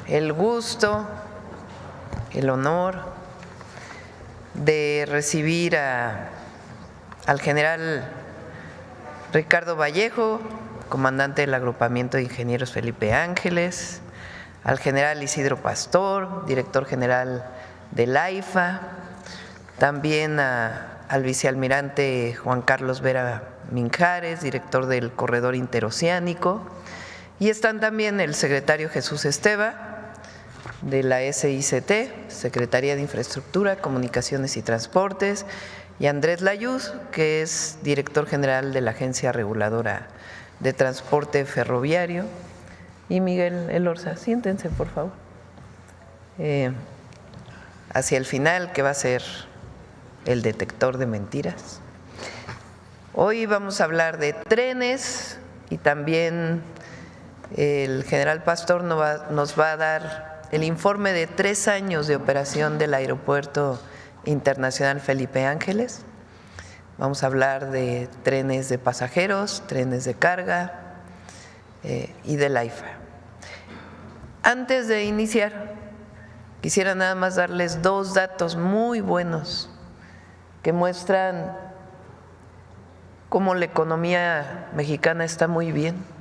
El gusto, el honor de recibir al general Ricardo Vallejo, comandante del agrupamiento de ingenieros Felipe Ángeles, al general Isidro Pastor, director general del AIFA, también al vicealmirante Juan Carlos Vera Minjares, director del Corredor Interoceánico, y están también el secretario Jesús Esteva, de la SICT, Secretaría de Infraestructura, Comunicaciones y Transportes, y Andrés Layuz, que es director general de la Agencia Reguladora de Transporte Ferroviario, y Miguel Elorza. Siéntense, por favor. Hacia el final, que va a ser el detector de mentiras. Hoy vamos a hablar de trenes y también el general Pastor nos va a dar el informe de 3 años de operación del Aeropuerto Internacional Felipe Ángeles. Vamos a hablar de trenes de pasajeros, trenes de carga y del AIFA. Antes de iniciar, quisiera nada más darles 2 datos muy buenos que muestran cómo la economía mexicana está muy bien,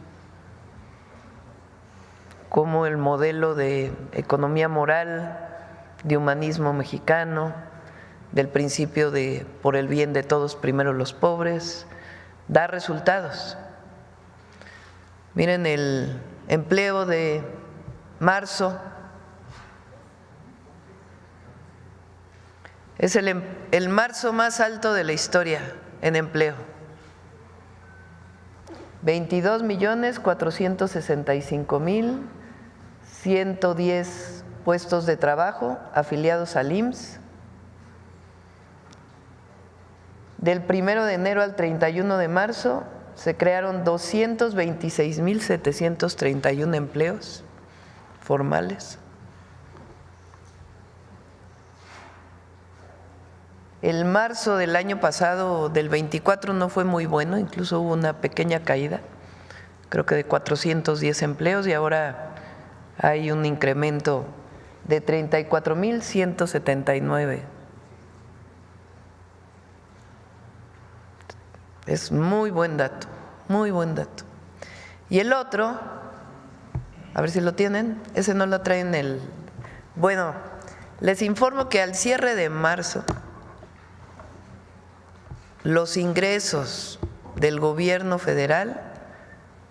cómo el modelo de economía moral, de humanismo mexicano, del principio de por el bien de todos, primero los pobres, da resultados. Miren el empleo de marzo, es el marzo más alto de la historia en empleo. 22.465.110 puestos de trabajo afiliados al IMSS. Del 1 de enero al 31 de marzo se crearon 226.731 empleos formales. El marzo del año pasado, del 24, no fue muy bueno, incluso hubo una pequeña caída, creo que de 410 empleos, y ahora hay un incremento de 34.179. Es muy buen dato, muy buen dato. Y el otro, a ver si lo tienen, ese no lo traen Bueno, les informo que al cierre de marzo, los ingresos del gobierno federal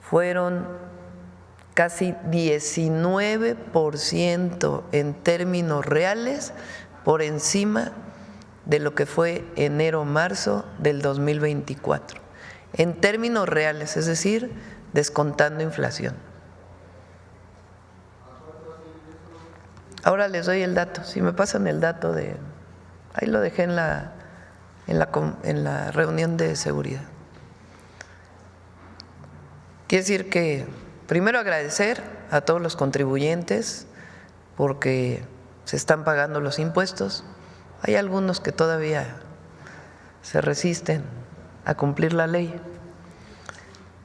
fueron casi 19% en términos reales por encima de lo que fue enero-marzo del 2024. En términos reales, es decir, descontando inflación. Ahora les doy el dato, si me pasan el dato ahí lo dejé en la reunión de seguridad. Quiere decir que primero agradecer a todos los contribuyentes porque se están pagando los impuestos. Hay algunos que todavía se resisten a cumplir la ley,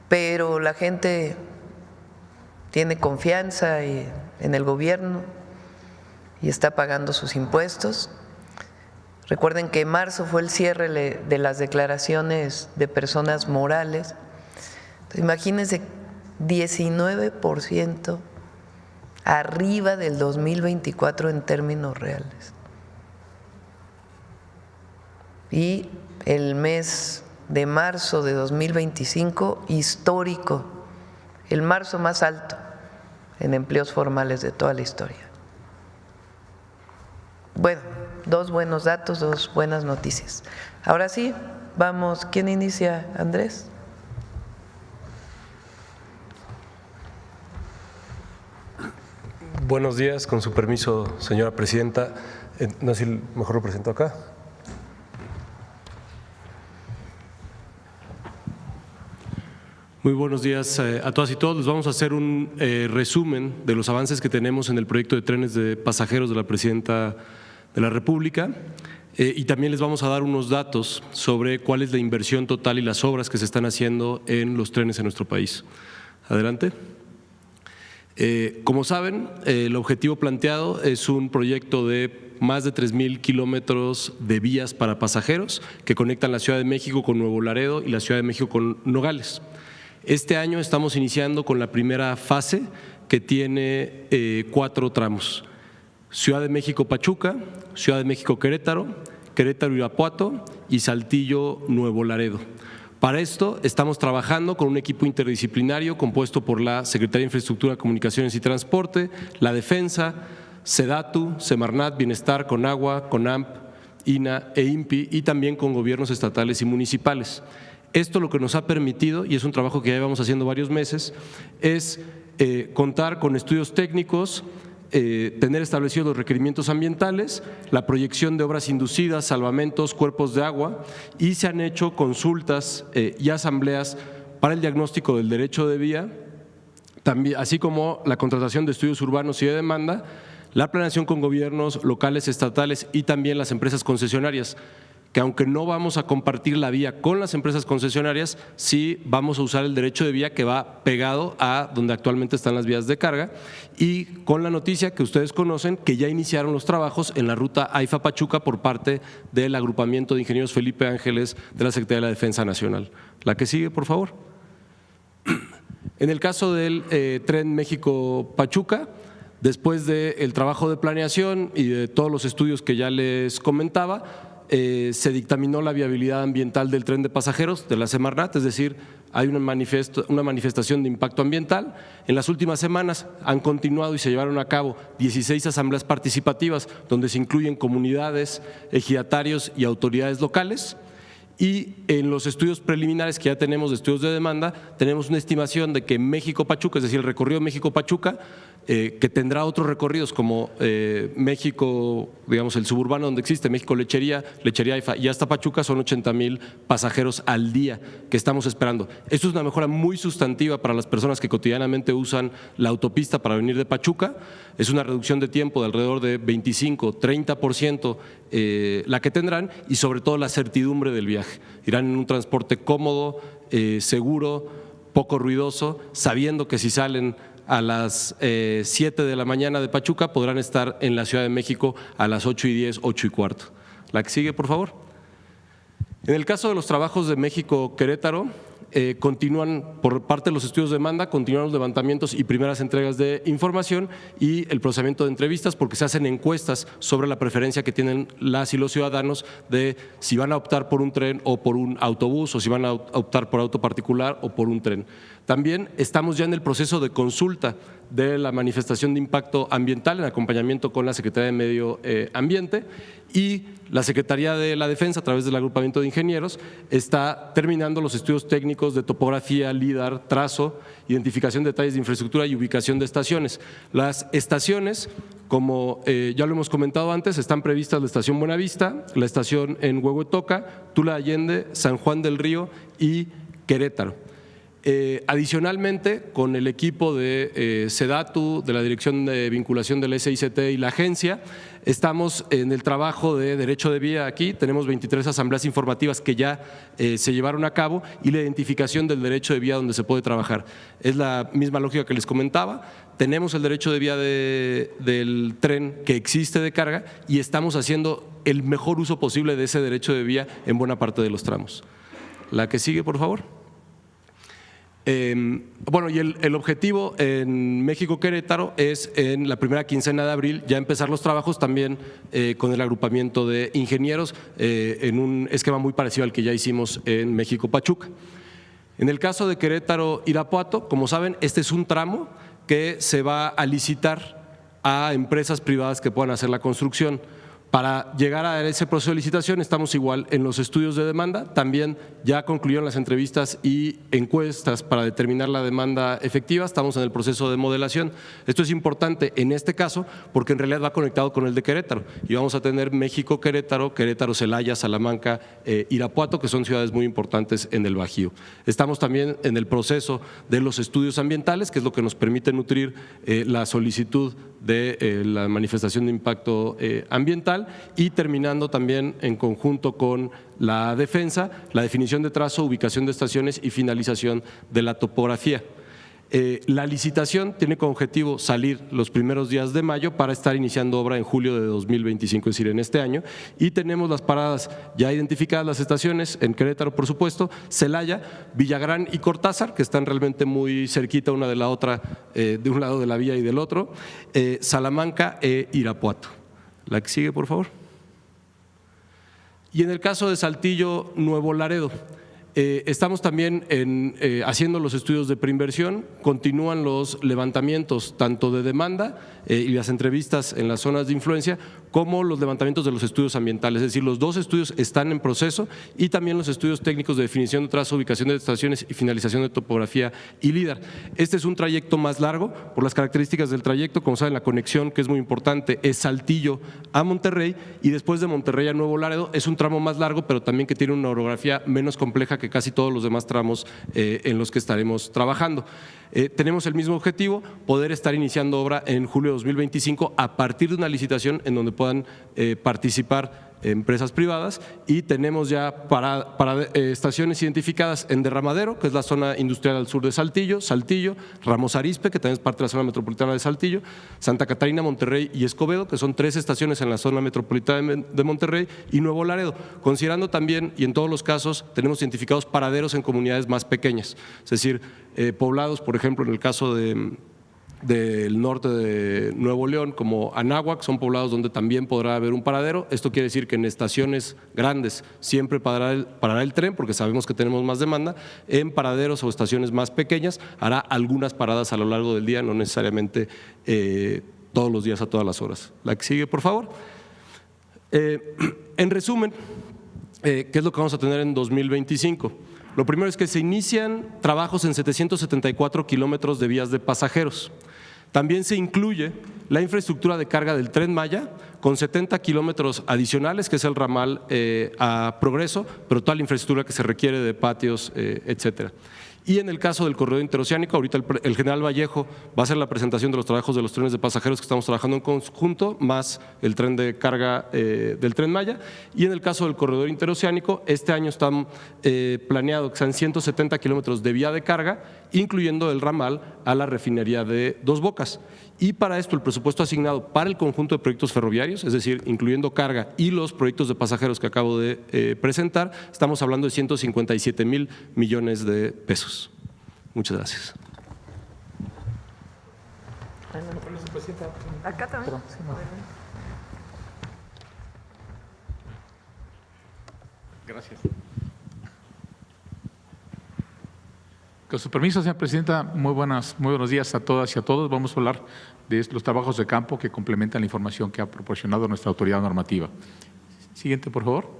pero la gente tiene confianza en el gobierno y está pagando sus impuestos. Recuerden que marzo fue el cierre de las declaraciones de personas morales. Entonces, imagínense, 19% arriba del 2024 en términos reales. y el mes de marzo de 2025 histórico, el marzo más alto en empleos formales de toda la historia. Bueno, dos buenos datos, dos buenas noticias. Ahora sí, vamos, ¿quién inicia? ¿Andrés? Buenos días, con su permiso, señora presidenta. No sé si mejor lo presento acá. Muy buenos días a todas y todos. Les vamos a hacer un resumen de los avances que tenemos en el proyecto de trenes de pasajeros de la Presidenta de la República y también les vamos a dar unos datos sobre cuál es la inversión total y las obras que se están haciendo en los trenes en nuestro país. Adelante. Como saben, el objetivo planteado es un proyecto de más de 3,000 kilómetros de vías para pasajeros que conectan la Ciudad de México con Nuevo Laredo y la Ciudad de México con Nogales. Este año estamos iniciando con la primera fase que tiene 4 tramos: Ciudad de México-Pachuca, Ciudad de México-Querétaro, Querétaro-Irapuato y Saltillo-Nuevo Laredo. Para esto estamos trabajando con un equipo interdisciplinario compuesto por la Secretaría de Infraestructura, Comunicaciones y Transporte, la Defensa, SEDATU, Semarnat, Bienestar, Conagua, CONAMP, INA e INPI y también con gobiernos estatales y municipales. Esto lo que nos ha permitido, y es un trabajo que ya llevamos haciendo varios meses, es contar con estudios técnicos, tener establecidos los requerimientos ambientales, la proyección de obras inducidas, salvamentos, cuerpos de agua, y se han hecho consultas y asambleas para el diagnóstico del derecho de vía, también, así como la contratación de estudios urbanos y de demanda, la planeación con gobiernos locales, estatales y también las empresas concesionarias, que aunque no vamos a compartir la vía con las empresas concesionarias, sí vamos a usar el derecho de vía que va pegado a donde actualmente están las vías de carga, y con la noticia que ustedes conocen que ya iniciaron los trabajos en la ruta AIFA-Pachuca por parte del agrupamiento de ingenieros Felipe Ángeles de la Secretaría de la Defensa Nacional. La que sigue, por favor. En el caso del tren México-Pachuca, después del trabajo de planeación y de todos los estudios que ya les comentaba, se dictaminó la viabilidad ambiental del tren de pasajeros de la Semarnat, es decir, hay una manifestación de impacto ambiental. En las últimas semanas han continuado y se llevaron a cabo 16 asambleas participativas donde se incluyen comunidades, ejidatarios y autoridades locales. Y en los estudios preliminares que ya tenemos de estudios de demanda, tenemos una estimación de que México-Pachuca, es decir, el recorrido México-Pachuca, que tendrá otros recorridos como México, digamos el suburbano donde existe, México-Lechería, Lechería-AIFA y hasta Pachuca, son 80,000 pasajeros al día que estamos esperando. Esto es una mejora muy sustantiva para las personas que cotidianamente usan la autopista para venir de Pachuca. Es una reducción de tiempo de alrededor de 25–30% la que tendrán, y sobre todo la certidumbre del viaje. Irán en un transporte cómodo, seguro, poco ruidoso, sabiendo que si salen a las 7 de la mañana de Pachuca podrán estar en la Ciudad de México a las 8:10, 8:15. La que sigue, por favor. En el caso de los trabajos de México-Querétaro, continúan por parte de los estudios de demanda, continúan los levantamientos y primeras entregas de información y el procesamiento de entrevistas, porque se hacen encuestas sobre la preferencia que tienen las y los ciudadanos de si van a optar por un tren o por un autobús, o si van a optar por auto particular o por un tren. También estamos ya en el proceso de consulta de la manifestación de impacto ambiental en acompañamiento con la Secretaría de Medio Ambiente, y la Secretaría de la Defensa, a través del agrupamiento de ingenieros, está terminando los estudios técnicos de topografía, LIDAR, trazo, identificación de detalles de infraestructura y ubicación de estaciones. Las estaciones, como ya lo hemos comentado antes, están previstas la estación Buenavista, la estación en Huehuetoca, Tula Allende, San Juan del Río y Querétaro. Adicionalmente, con el equipo de SEDATU, de la Dirección de Vinculación del SICT y la agencia, estamos en el trabajo de derecho de vía aquí. Tenemos 23 asambleas informativas que ya se llevaron a cabo, y la identificación del derecho de vía donde se puede trabajar. Es la misma lógica que les comentaba. Tenemos el derecho de vía del tren que existe de carga, y estamos haciendo el mejor uso posible de ese derecho de vía en buena parte de los tramos. La que sigue, por favor. Bueno, y el objetivo en México-Querétaro es en la primera quincena de abril ya empezar los trabajos también con el agrupamiento de ingenieros en un esquema muy parecido al que ya hicimos en México-Pachuca. En el caso de Querétaro-Irapuato, como saben, este es un tramo que se va a licitar a empresas privadas que puedan hacer la construcción. Para llegar a ese proceso de licitación estamos igual en los estudios de demanda, también ya concluyeron las entrevistas y encuestas para determinar la demanda efectiva, estamos en el proceso de modelación. Esto es importante en este caso porque en realidad va conectado con el de Querétaro y vamos a tener México-Querétaro, Querétaro-Celaya, Salamanca, Irapuato, que son ciudades muy importantes en el Bajío. Estamos también en el proceso de los estudios ambientales, que es lo que nos permite nutrir la solicitud de la manifestación de impacto ambiental y terminando también en conjunto con la defensa, la definición de trazo, ubicación de estaciones y finalización de la topografía. La licitación tiene como objetivo salir los primeros días de mayo para estar iniciando obra en julio de 2025, es decir, en este año, y tenemos las paradas ya identificadas, las estaciones en Querétaro, por supuesto, Celaya, Villagrán y Cortázar, que están realmente muy cerquita una de la otra, de un lado de la vía y del otro, Salamanca e Irapuato. La que sigue, por favor. Y en el caso de Saltillo, Nuevo Laredo, estamos también haciendo los estudios de preinversión, continúan los levantamientos tanto de demanda y las entrevistas en las zonas de influencia, como los levantamientos de los estudios ambientales, es decir, los dos estudios están en proceso y también los estudios técnicos de definición de trazo, ubicación de estaciones y finalización de topografía y LIDAR. Este es un trayecto más largo por las características del trayecto, como saben, la conexión, que es muy importante, es Saltillo a Monterrey y después de Monterrey a Nuevo Laredo. Es un tramo más largo, pero también que tiene una orografía menos compleja que casi todos los demás tramos en los que estaremos trabajando. Tenemos el mismo objetivo, poder estar iniciando obra en julio de 2025 a partir de una licitación en donde puedan participar empresas privadas y tenemos ya estaciones identificadas en Derramadero, que es la zona industrial al sur de Saltillo, Ramos Arizpe, que también es parte de la zona metropolitana de Saltillo, Santa Catarina, Monterrey y Escobedo, que son 3 estaciones en la zona metropolitana de Monterrey, y Nuevo Laredo, considerando también, y en todos los casos, tenemos identificados paraderos en comunidades más pequeñas, es decir, poblados, por ejemplo, en el caso del norte de Nuevo León, como Anáhuac, son poblados donde también podrá haber un paradero. Esto quiere decir que en estaciones grandes siempre parará el tren, porque sabemos que tenemos más demanda. En paraderos o estaciones más pequeñas hará algunas paradas a lo largo del día, no necesariamente todos los días a todas las horas. La que sigue, por favor. En resumen, ¿qué es lo que vamos a tener en 2025? Lo primero es que se inician trabajos en 774 kilómetros de vías de pasajeros. También se incluye la infraestructura de carga del Tren Maya con 70 kilómetros adicionales, que es el ramal a Progreso, pero toda la infraestructura que se requiere de patios, etcétera. Y en el caso del corredor interoceánico, ahorita el general Vallejo va a hacer la presentación de los trabajos de los trenes de pasajeros que estamos trabajando en conjunto, más el tren de carga del Tren Maya. Y en el caso del corredor interoceánico, este año están planeado que sean 170 kilómetros de vía de carga, incluyendo el ramal a la refinería de Dos Bocas. Y para esto el presupuesto asignado para el conjunto de proyectos ferroviarios, es decir, incluyendo carga y los proyectos de pasajeros que acabo de presentar, estamos hablando de 157,000 millones de pesos. Muchas gracias. Acá también. Gracias. Con su permiso, señora presidenta, muy buenos días a todas y a todos. Vamos a hablar de los trabajos de campo que complementan la información que ha proporcionado nuestra autoridad normativa. Siguiente, por favor.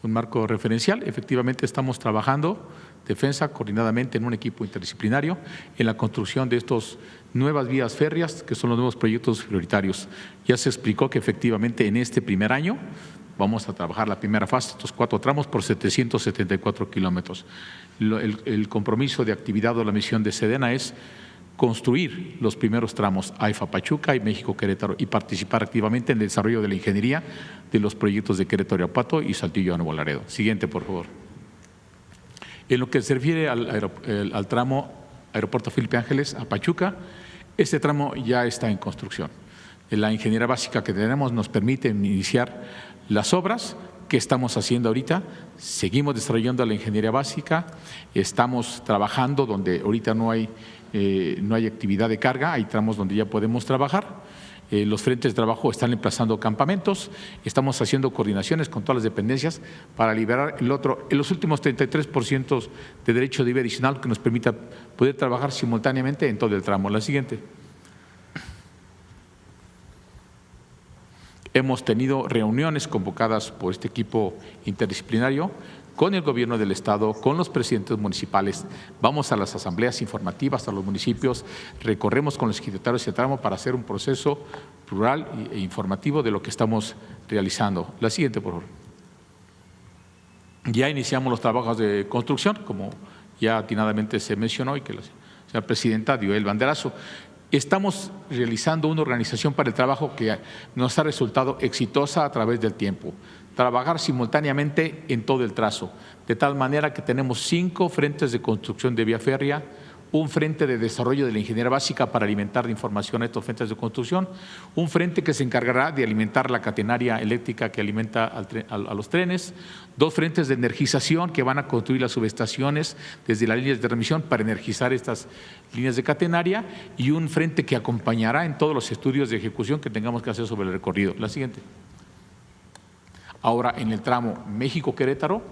Un marco referencial. Efectivamente, estamos trabajando defensa coordinadamente en un equipo interdisciplinario en la construcción de estas nuevas vías férreas, que son los nuevos proyectos prioritarios. Ya se explicó que efectivamente en este primer año vamos a trabajar la primera fase, estos 4 tramos por 774 kilómetros. El compromiso de actividad o la misión de Sedena es construir los primeros tramos AIFA Pachuca y México Querétaro y participar activamente en el desarrollo de la ingeniería de los proyectos de Querétaro Irapuato y Saltillo a Nuevo Laredo. Siguiente, por favor. En lo que se refiere al tramo Aeropuerto Felipe Ángeles a Pachuca, este tramo ya está en construcción. La ingeniería básica que tenemos nos permite iniciar las obras ¿Qué estamos haciendo ahorita? Seguimos desarrollando la ingeniería básica, estamos trabajando donde ahorita no hay actividad de carga, hay tramos donde ya podemos trabajar. Los frentes de trabajo están emplazando campamentos, estamos haciendo coordinaciones con todas las dependencias para liberar los últimos 33% de derecho de vía adicional que nos permita poder trabajar simultáneamente en todo el tramo. La siguiente. Hemos tenido reuniones convocadas por este equipo interdisciplinario con el gobierno del Estado, con los presidentes municipales. Vamos a las asambleas informativas a los municipios, recorremos con los ejidatarios el tramo para hacer un proceso plural e informativo de lo que estamos realizando. La siguiente, por favor. Ya iniciamos los trabajos de construcción, como ya atinadamente se mencionó y que la señora presidenta dio el banderazo. Estamos realizando una organización para el trabajo que nos ha resultado exitosa a través del tiempo. Trabajar simultáneamente en todo el trazo, de tal manera que tenemos 5 frentes de construcción de vía férrea, un frente de desarrollo de la ingeniería básica para alimentar de información a estos frentes de construcción, un frente que se encargará de alimentar la catenaria eléctrica que alimenta a los trenes, 2 frentes de energización que van a construir las subestaciones desde las líneas de transmisión para energizar estas líneas de catenaria y un frente que acompañará en todos los estudios de ejecución que tengamos que hacer sobre el recorrido. La siguiente. Ahora, en el tramo México-Querétaro,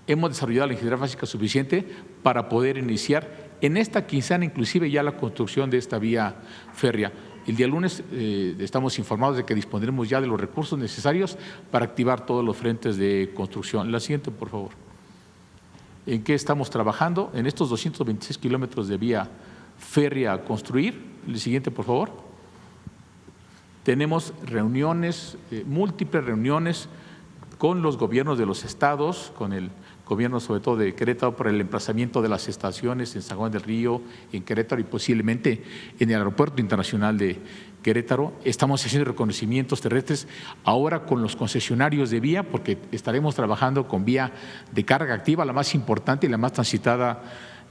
hemos desarrollado la ingeniería básica suficiente para poder iniciar en esta quincena inclusive ya la construcción de esta vía férrea. El día lunes estamos informados de que dispondremos ya de los recursos necesarios para activar todos los frentes de construcción. La siguiente, por favor. ¿En qué estamos trabajando? En estos 226 kilómetros de vía férrea a construir. El siguiente, por favor. Tenemos reuniones, múltiples reuniones con los gobiernos de los estados, con el gobierno sobre todo de Querétaro por el emplazamiento de las estaciones en San Juan del Río, en Querétaro y posiblemente en el Aeropuerto Internacional de Querétaro. Estamos haciendo reconocimientos terrestres ahora con los concesionarios de vía porque estaremos trabajando con vía de carga activa, la más importante y la más transitada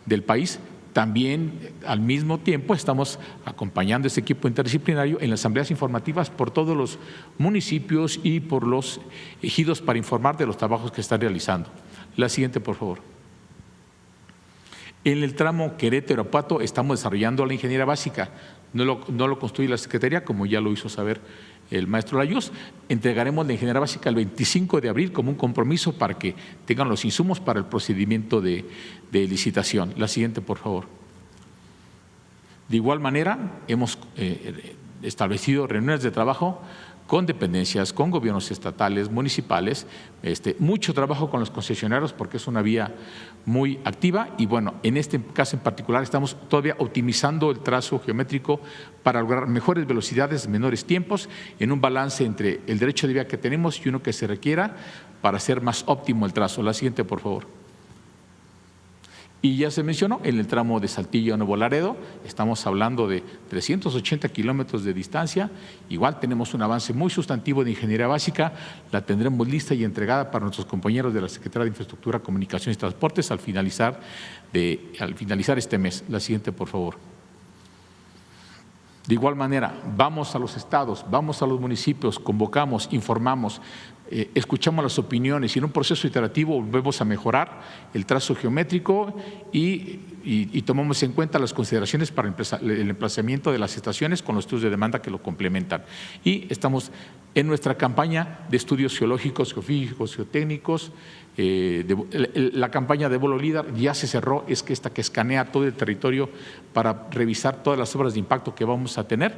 del país. También, al mismo tiempo, estamos acompañando a este equipo interdisciplinario en las asambleas informativas por todos los municipios y por los ejidos para informar de los trabajos que están realizando. La siguiente, por favor. En el tramo Querétaro-Irapuato estamos desarrollando la ingeniería básica. No lo construye la Secretaría, como ya lo hizo saber el maestro Layuz. Entregaremos la ingeniería básica el 25 de abril como un compromiso para que tengan los insumos para el procedimiento de licitación. La siguiente, por favor. De igual manera, hemos establecido reuniones de trabajo con dependencias, con gobiernos estatales, municipales, mucho trabajo con los concesionarios porque es una vía muy activa y bueno, en este caso en particular estamos todavía optimizando el trazo geométrico para lograr mejores velocidades, menores tiempos, en un balance entre el derecho de vía que tenemos y uno que se requiera para hacer más óptimo el trazo. La siguiente, por favor. Y ya se mencionó, en el tramo de Saltillo a Nuevo Laredo, estamos hablando de 380 kilómetros de distancia, igual tenemos un avance muy sustantivo de ingeniería básica, la tendremos lista y entregada para nuestros compañeros de la Secretaría de Infraestructura, Comunicaciones y Transportes al finalizar este mes. La siguiente, por favor. De igual manera, vamos a los estados, vamos a los municipios, convocamos, informamos, escuchamos las opiniones y en un proceso iterativo volvemos a mejorar el trazo geométrico y tomamos en cuenta las consideraciones para el emplazamiento de las estaciones con los estudios de demanda que lo complementan. Y estamos en nuestra campaña de estudios geológicos, geofísicos, geotécnicos. La campaña de Vuelo Líder ya se cerró, es que esta que escanea todo el territorio para revisar todas las obras de impacto que vamos a tener.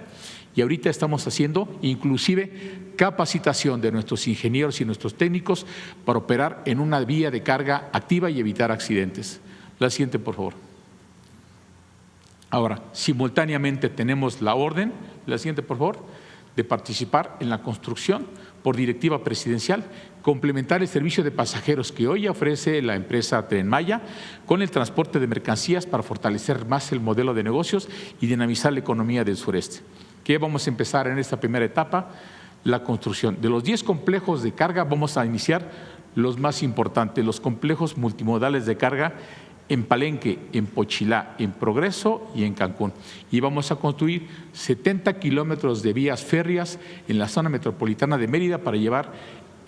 Y ahorita estamos haciendo inclusive capacitación de nuestros ingenieros y nuestros técnicos para operar en una vía de carga activa y evitar accidentes. La siguiente, por favor. Ahora, simultáneamente tenemos la orden, la siguiente, por favor, de participar en la construcción por directiva presidencial, complementar el servicio de pasajeros que hoy ofrece la empresa Tren Maya con el transporte de mercancías para fortalecer más el modelo de negocios y dinamizar la economía del sureste. ¿Qué vamos a empezar en esta primera etapa? La construcción. De los 10 complejos de carga vamos a iniciar los más importantes, los complejos multimodales de carga en Palenque, en Pochilá, en Progreso y en Cancún. Y vamos a construir 70 kilómetros de vías férreas en la zona metropolitana de Mérida para llevar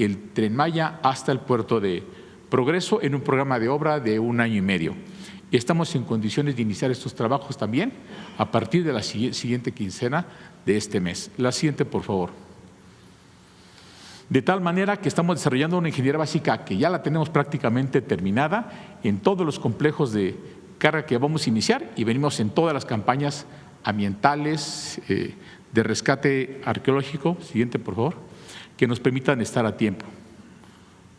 el Tren Maya hasta el puerto de Progreso en un programa de obra de 1 año y medio. Estamos en condiciones de iniciar estos trabajos también a partir de la siguiente quincena de este mes. La siguiente, por favor. De tal manera que estamos desarrollando una ingeniería básica que ya la tenemos prácticamente terminada en todos los complejos de carga que vamos a iniciar y venimos en todas las campañas ambientales, de rescate arqueológico, siguiente por favor, que nos permitan estar a tiempo.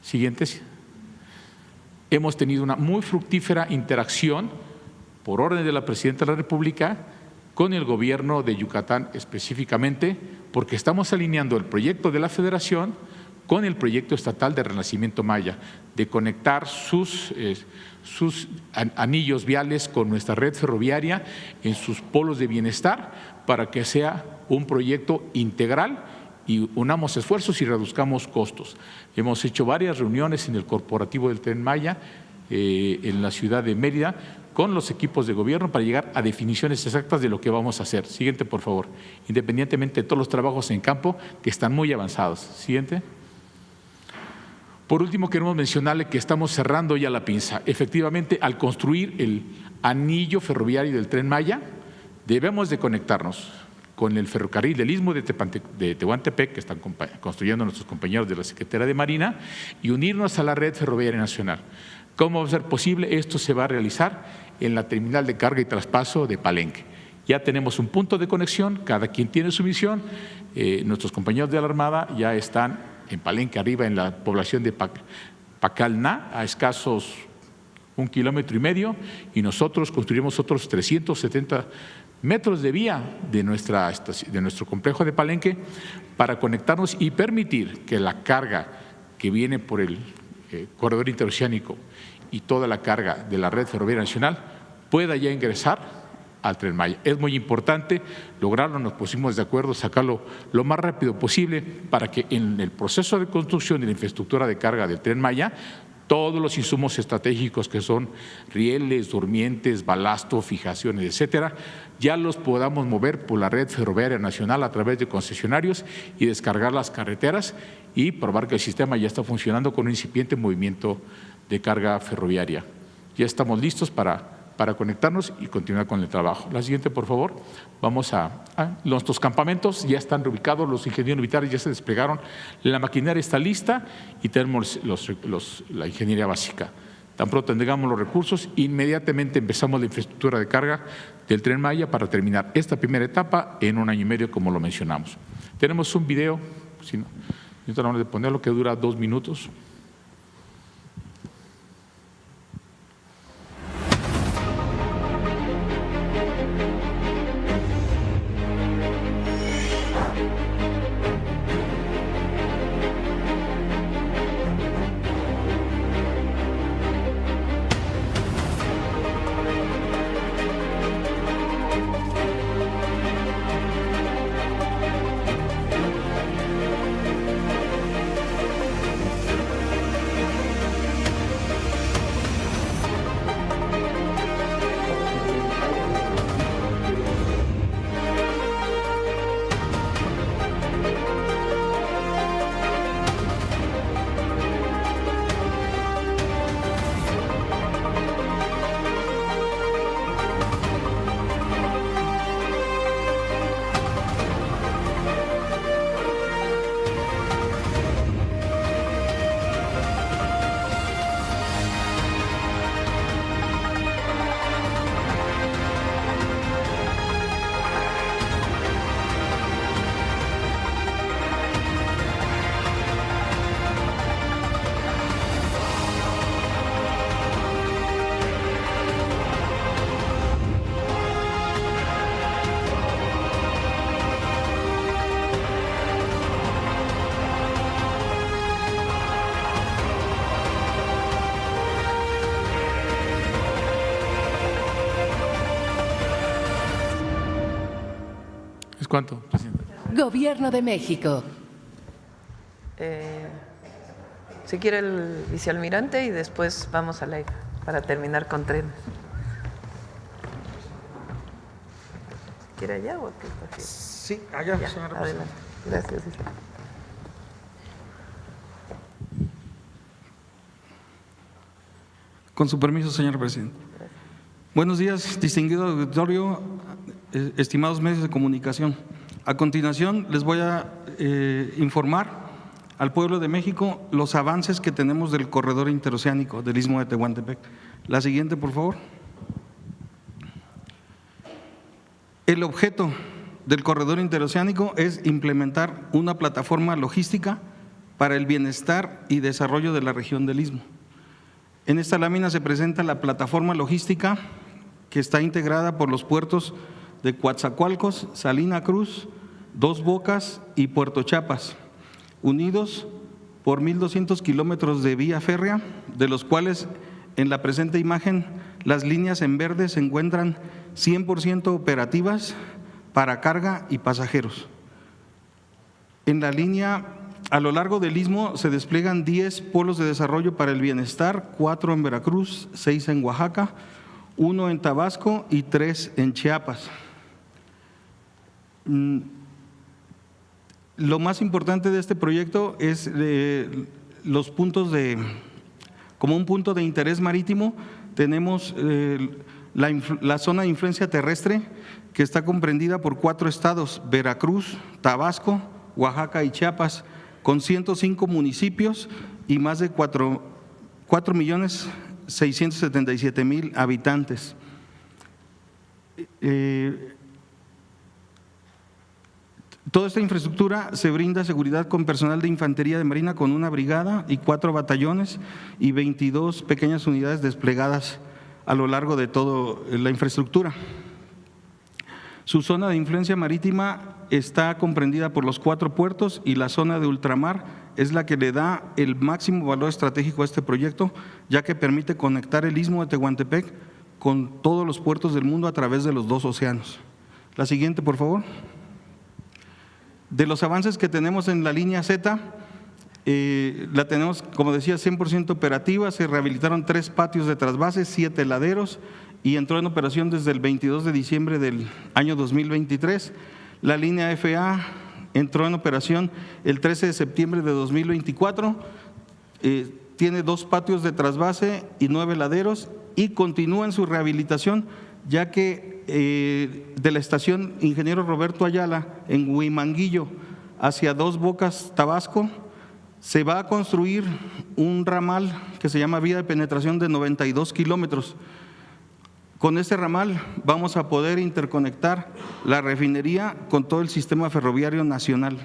Siguientes. Hemos tenido una muy fructífera interacción por orden de la Presidenta de la República con el gobierno de Yucatán específicamente, porque estamos alineando el proyecto de la Federación con el proyecto estatal de Renacimiento Maya, de conectar sus anillos viales con nuestra red ferroviaria en sus polos de bienestar para que sea un proyecto integral y unamos esfuerzos y reduzcamos costos. Hemos hecho varias reuniones en el corporativo del Tren Maya en la ciudad de Mérida con los equipos de gobierno para llegar a definiciones exactas de lo que vamos a hacer. Siguiente, por favor. Independientemente de todos los trabajos en campo que están muy avanzados. Siguiente. Por último, queremos mencionarle que estamos cerrando ya la pinza. Efectivamente, al construir el anillo ferroviario del Tren Maya, debemos de conectarnos con el ferrocarril del Istmo de Tehuantepec, que están construyendo nuestros compañeros de la Secretaría de Marina, y unirnos a la red ferroviaria nacional. ¿Cómo va a ser posible? Esto se va a realizar en la terminal de carga y traspaso de Palenque. Ya tenemos un punto de conexión, cada quien tiene su misión. Nuestros compañeros de la Armada ya están en Palenque, arriba en la población de Pacalná, a escasos 1,5 kilómetros, y nosotros construiremos otros 370 metros de vía de nuestro complejo de Palenque para conectarnos y permitir que la carga que viene por el corredor interoceánico y toda la carga de la red ferroviaria nacional pueda ya ingresar al Tren Maya. Es muy importante lograrlo, nos pusimos de acuerdo, sacarlo lo más rápido posible para que en el proceso de construcción de la infraestructura de carga del Tren Maya todos los insumos estratégicos que son rieles, durmientes, balasto, fijaciones, etcétera, ya los podamos mover por la red ferroviaria nacional a través de concesionarios y descargar las carreteras y probar que el sistema ya está funcionando con un incipiente movimiento de carga ferroviaria. Ya estamos listos para conectarnos y continuar con el trabajo. La siguiente, por favor. Vamos nuestros campamentos ya están reubicados, los ingenieros militares ya se desplegaron, la maquinaria está lista y tenemos la ingeniería básica. Tan pronto tengamos los recursos, inmediatamente empezamos la infraestructura de carga del Tren Maya para terminar esta primera etapa en 1 año y medio, como lo mencionamos. Tenemos un video, si no, yo tengo de ponerlo, que dura 2 minutos. ¿Cuánto, presidente? Gobierno de México. Si quiere el vicealmirante y después vamos a la para terminar con trenes. ¿Quiere allá o aquí? Sí, allá, Ya, señora adelante. presidenta. Gracias. Con su permiso, señor presidente. Buenos días, distinguido auditorio, estimados medios de comunicación. A continuación, les voy a informar al pueblo de México los avances que tenemos del corredor interoceánico del Istmo de Tehuantepec. La siguiente, por favor. El objeto del corredor interoceánico es implementar una plataforma logística para el bienestar y desarrollo de la región del Istmo. En esta lámina se presenta la plataforma logística que está integrada por los puertos de Coatzacoalcos, Salina Cruz, Dos Bocas y Puerto Chiapas, unidos por 1,200 kilómetros de vía férrea, de los cuales en la presente imagen las líneas en verde se encuentran 100% operativas para carga y pasajeros. En la línea, a lo largo del Istmo se despliegan 10 polos de desarrollo para el bienestar, 4 en Veracruz, 6 en Oaxaca, 1 en Tabasco y 3 en Chiapas. Lo más importante de este proyecto es los puntos como un punto de interés marítimo, tenemos la zona de influencia terrestre que está comprendida por 4 estados, Veracruz, Tabasco, Oaxaca y Chiapas, con 105 municipios y más de 4,677,000 habitantes. Toda esta infraestructura se brinda seguridad con personal de infantería de marina con 1 brigada y 4 batallones y 22 pequeñas unidades desplegadas a lo largo de toda la infraestructura. Su zona de influencia marítima está comprendida por los 4 puertos y la zona de ultramar es la que le da el máximo valor estratégico a este proyecto, ya que permite conectar el Istmo de Tehuantepec con todos los puertos del mundo a través de los 2 océanos. La siguiente, por favor. De los avances que tenemos en la línea Z, la tenemos, como decía, 100% operativa, se rehabilitaron 3 patios de trasvase, 7 laderos y entró en operación desde el 22 de diciembre del año 2023. La línea FA entró en operación el 13 de septiembre de 2024, tiene 2 patios de trasvase y 9 laderos y continúa en su rehabilitación, ya que de la estación Ingeniero Roberto Ayala en Huimanguillo hacia Dos Bocas, Tabasco, se va a construir un ramal que se llama vía de penetración de 92 kilómetros. Con este ramal vamos a poder interconectar la refinería con todo el sistema ferroviario nacional.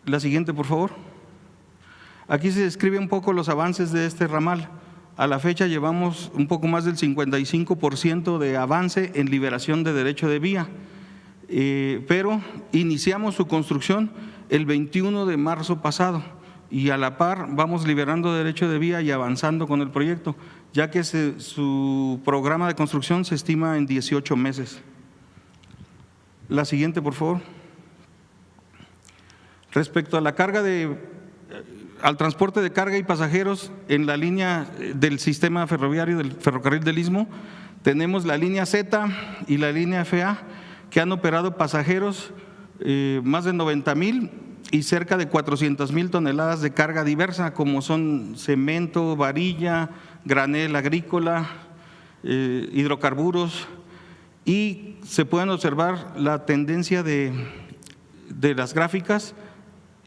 La siguiente, por favor. Aquí se describe un poco los avances de este ramal. A la fecha llevamos un poco más del 55% de avance en liberación de derecho de vía, pero iniciamos su construcción el 21 de marzo pasado y a la par vamos liberando derecho de vía y avanzando con el proyecto, ya que su programa de construcción se estima en 18 meses. La siguiente, por favor. Respecto a la al transporte de carga y pasajeros en la línea del sistema ferroviario del ferrocarril del Istmo, tenemos la línea Z y la línea FA que han operado pasajeros más de 90,000 y cerca de 400,000 toneladas de carga diversa, como son cemento, varilla, granel agrícola, hidrocarburos, y se pueden observar la tendencia de las gráficas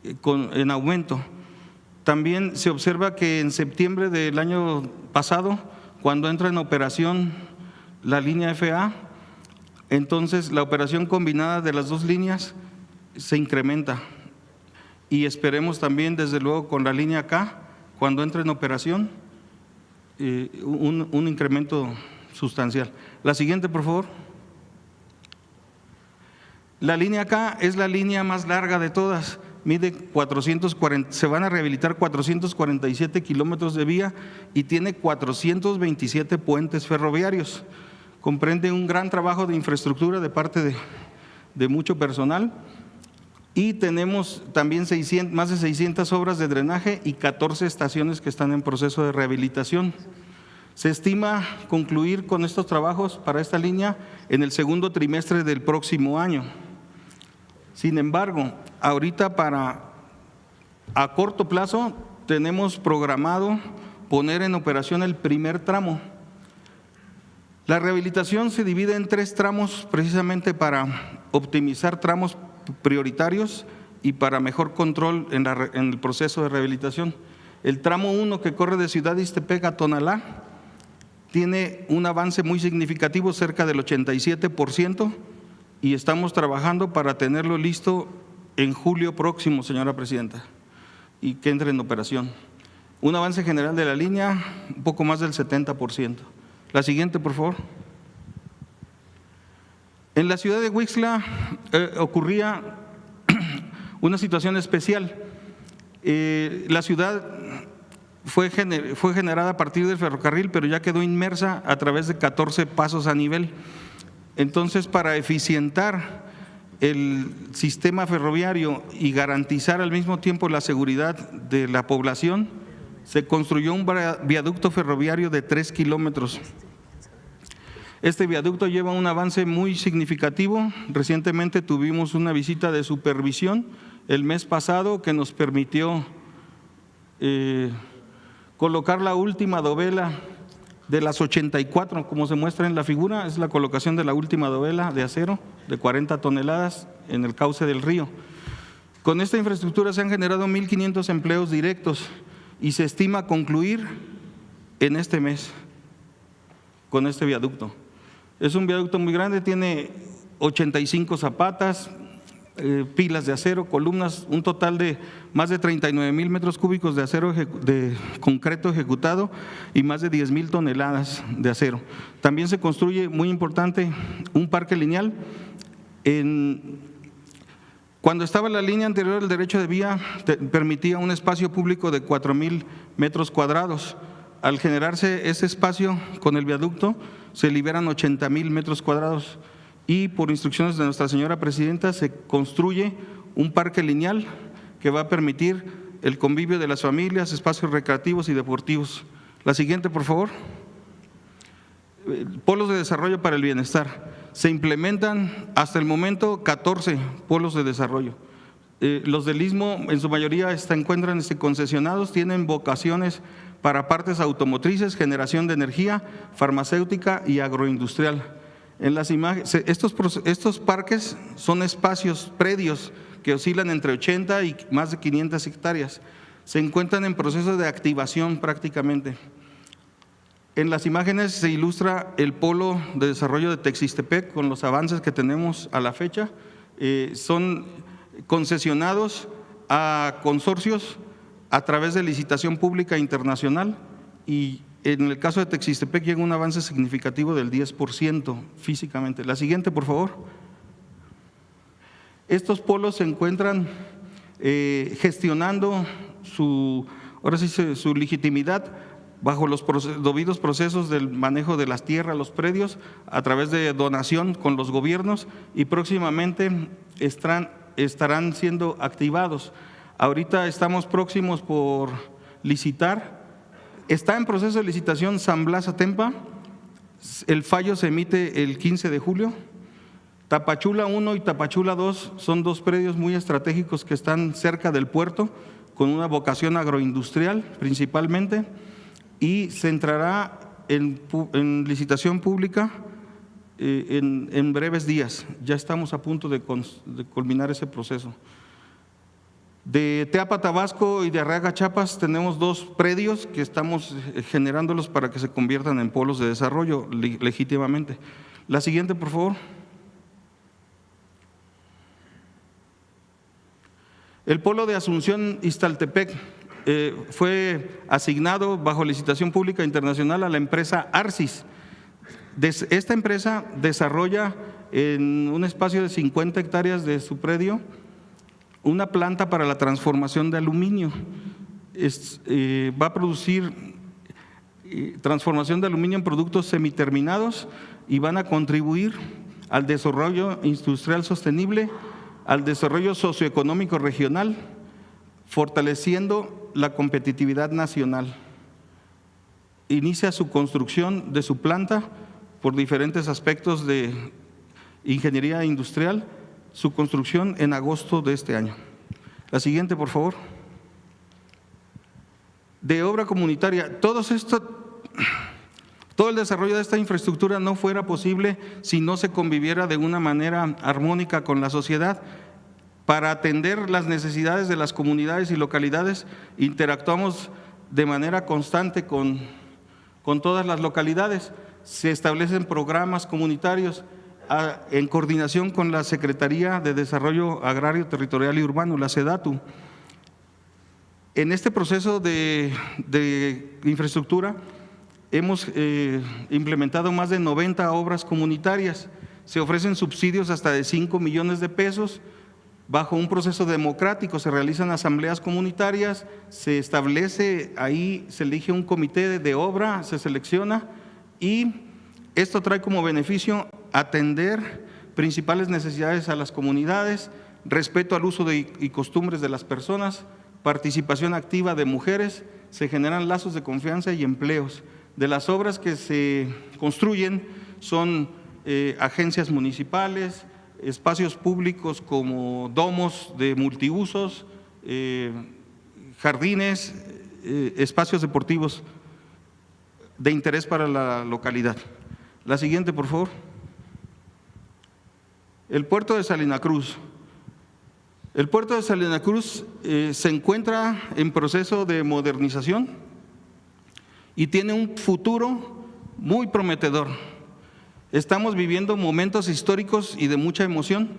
en aumento. También se observa que en septiembre del año pasado, cuando entra en operación la línea FA, entonces la operación combinada de las 2 líneas se incrementa y esperemos también desde luego con la línea K, cuando entre en operación, un incremento sustancial. La siguiente, por favor. La línea K es la línea más larga de todas. Mide 440, se van a rehabilitar 447 kilómetros de vía y tiene 427 puentes ferroviarios. Comprende un gran trabajo de infraestructura de parte de mucho personal y tenemos también más de 600 obras de drenaje y 14 estaciones que están en proceso de rehabilitación. Se estima concluir con estos trabajos para esta línea en el segundo trimestre del próximo año. Sin embargo, ahorita a corto plazo tenemos programado poner en operación el primer tramo. La rehabilitación se divide en 3 tramos precisamente para optimizar tramos prioritarios y para mejor control en el proceso de rehabilitación. El tramo 1, que corre de Ciudad Ixtepec a Tonalá, tiene un avance muy significativo, cerca del 87%, y estamos trabajando para tenerlo listo en julio próximo, señora presidenta, y que entre en operación. Un avance general de la línea, un poco más del 70%. La siguiente, por favor. En la ciudad de Huixtla ocurría una situación especial. La ciudad fue generada a partir del ferrocarril, pero ya quedó inmersa a través de 14 pasos a nivel. Entonces, para eficientar el sistema ferroviario y garantizar al mismo tiempo la seguridad de la población, se construyó un viaducto ferroviario de 3 kilómetros. Este viaducto lleva un avance muy significativo. Recientemente tuvimos una visita de supervisión el mes pasado que nos permitió colocar la última dovela de las 84, como se muestra en la figura, es la colocación de la última dovela de acero de 40 toneladas en el cauce del río. Con esta infraestructura se han generado 1,500 empleos directos y se estima concluir en este mes con este viaducto. Es un viaducto muy grande, tiene 85 zapatas, pilas de acero, columnas, un total de más de 39,000 metros cúbicos de acero de concreto ejecutado y más de 10,000 toneladas de acero. También se construye, muy importante, un parque lineal. Cuando estaba la línea anterior, el derecho de vía permitía un espacio público de 4,000 metros cuadrados. Al generarse ese espacio con el viaducto, se liberan 80,000 metros cuadrados y por instrucciones de nuestra señora presidenta se construye un parque lineal que va a permitir el convivio de las familias, espacios recreativos y deportivos. La siguiente, por favor. Polos de desarrollo para el bienestar. Se implementan hasta el momento 14 polos de desarrollo. Los del Istmo en su mayoría se encuentran concesionados, tienen vocaciones para partes automotrices, generación de energía, farmacéutica y agroindustrial. En las imágenes, estos parques son espacios predios que oscilan entre 80 y más de 500 hectáreas. Se encuentran en proceso de activación prácticamente. En las imágenes se ilustra el polo de desarrollo de Texistepec con los avances que tenemos a la fecha. Son concesionados a consorcios a través de licitación pública internacional y en el caso de Texistepec llega un avance significativo del 10% físicamente. La siguiente, por favor. Estos polos se encuentran gestionando su legitimidad bajo los debidos procesos del manejo de las tierras, los predios, a través de donación con los gobiernos y próximamente estarán siendo activados. Ahorita estamos próximos por licitar. Está en proceso de licitación San Blas Atempa, el fallo se emite el 15 de julio. Tapachula 1 y Tapachula 2 son 2 predios muy estratégicos que están cerca del puerto, con una vocación agroindustrial principalmente, y se entrará en licitación pública en breves días. Ya estamos a punto de culminar ese proceso. De Teapa, Tabasco y de Arriaga, Chiapas, tenemos 2 predios que estamos generándolos para que se conviertan en polos de desarrollo legítimamente. La siguiente, por favor. El polo de Asunción Ixtaltepec fue asignado bajo licitación pública internacional a la empresa Arcis. Esta empresa desarrolla en un espacio de 50 hectáreas de su predio una planta para la transformación de aluminio. Va a producir transformación de aluminio en productos semiterminados y van a contribuir al desarrollo industrial sostenible, al desarrollo socioeconómico regional, fortaleciendo la competitividad nacional. Inicia su construcción de su planta por diferentes aspectos de ingeniería industrial, su construcción en agosto de este año. La siguiente, por favor. de obra comunitaria. Todo el desarrollo de esta infraestructura no fuera posible si no se conviviera de una manera armónica con la sociedad. Para atender las necesidades de las comunidades y localidades, interactuamos de manera constante con todas las localidades. Se establecen programas comunitarios en coordinación con la Secretaría de Desarrollo Agrario, Territorial y Urbano, la SEDATU. En este proceso de infraestructura hemos implementado más de 90 obras comunitarias. Se ofrecen subsidios hasta de 5 millones de pesos. Bajo un proceso democrático se realizan asambleas comunitarias, se establece ahí, se elige un comité de obra, se selecciona y esto trae como beneficio atender principales necesidades a las comunidades, respeto al uso y costumbres de las personas, participación activa de mujeres, se generan lazos de confianza y empleos. De las obras que se construyen son agencias municipales, espacios públicos como domos de multiusos, jardines, espacios deportivos de interés para la localidad. La siguiente, por favor. El puerto de Salina Cruz. El puerto de Salina Cruz se encuentra en proceso de modernización y tiene un futuro muy prometedor. Estamos viviendo momentos históricos y de mucha emoción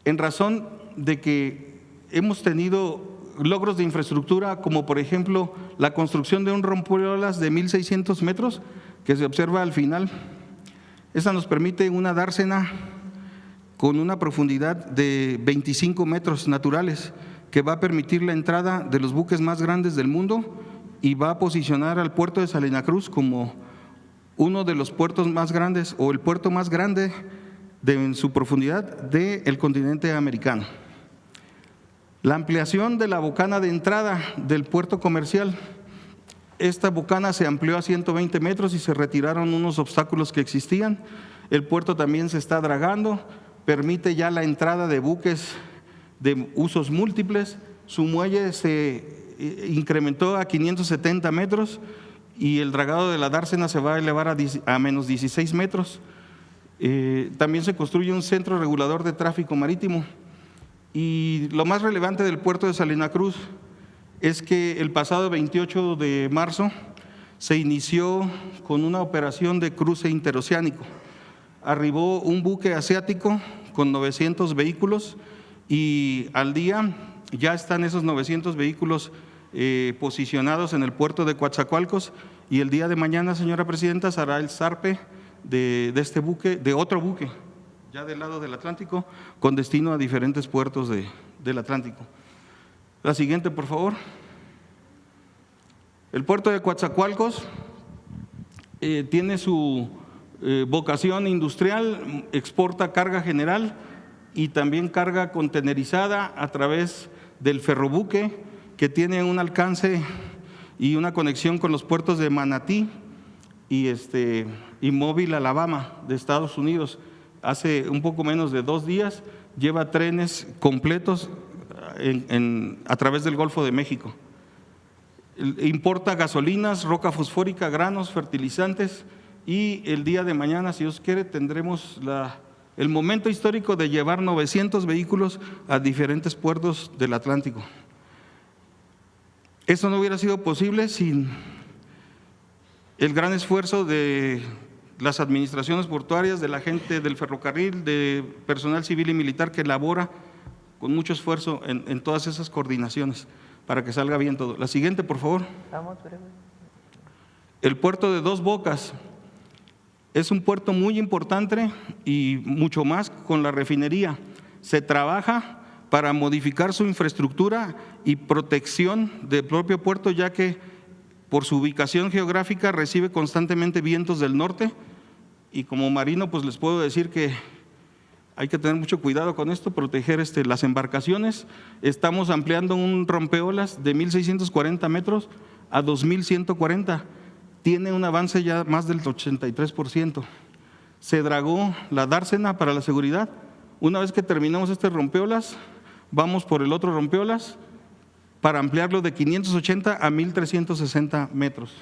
en razón de que hemos tenido logros de infraestructura como por ejemplo la construcción de un rompeolas de 1.600 metros que se observa al final. Esa nos permite una dársena con una profundidad de 25 metros naturales que va a permitir la entrada de los buques más grandes del mundo y va a posicionar al puerto de Salina Cruz como uno de los puertos más grandes o el puerto más grande en su profundidad del continente americano. La ampliación de la bocana de entrada del puerto comercial. Esta bocana se amplió a 120 metros y se retiraron unos obstáculos que existían. El puerto también se está dragando, permite ya la entrada de buques de usos múltiples. Su muelle se incrementó a 570 metros y el dragado de la dársena se va a elevar a menos 16 metros. También se construye un centro regulador de tráfico marítimo. Y lo más relevante del puerto de Salina Cruz es que el pasado 28 de marzo se inició con una operación de cruce interoceánico. Arribó un buque asiático con 900 vehículos y al día ya están esos 900 vehículos posicionados en el puerto de Coatzacoalcos y el día de mañana, señora presidenta, se hará el zarpe de este buque, de otro buque, ya del lado del Atlántico, con destino a diferentes puertos del Atlántico. La siguiente, por favor. El puerto de Coatzacoalcos tiene su vocación industrial, exporta carga general y también carga contenerizada a través del ferrobuque, que tiene un alcance y una conexión con los puertos de Manatí y Mobile, Alabama, de Estados Unidos. Hace un poco menos de 2 días lleva trenes completos a través del Golfo de México. Importa gasolinas, roca fosfórica, granos, fertilizantes y el día de mañana, si Dios quiere, tendremos el momento histórico de llevar 900 vehículos a diferentes puertos del Atlántico. Eso no hubiera sido posible sin el gran esfuerzo de las administraciones portuarias, de la gente del ferrocarril, de personal civil y militar que labora con mucho esfuerzo en todas esas coordinaciones para que salga bien todo. La siguiente, por favor. El puerto de Dos Bocas es un puerto muy importante y mucho más con la refinería. Se trabaja para modificar su infraestructura y protección del propio puerto, ya que por su ubicación geográfica recibe constantemente vientos del norte y como marino pues les puedo decir que hay que tener mucho cuidado con esto, proteger las embarcaciones. Estamos ampliando un rompeolas de 1.640 metros a 2.140. Tiene un avance ya más del 83%. Se dragó la dársena para la seguridad. Una vez que terminamos este rompeolas, vamos por el otro rompeolas para ampliarlo de 580 a 1,360 metros.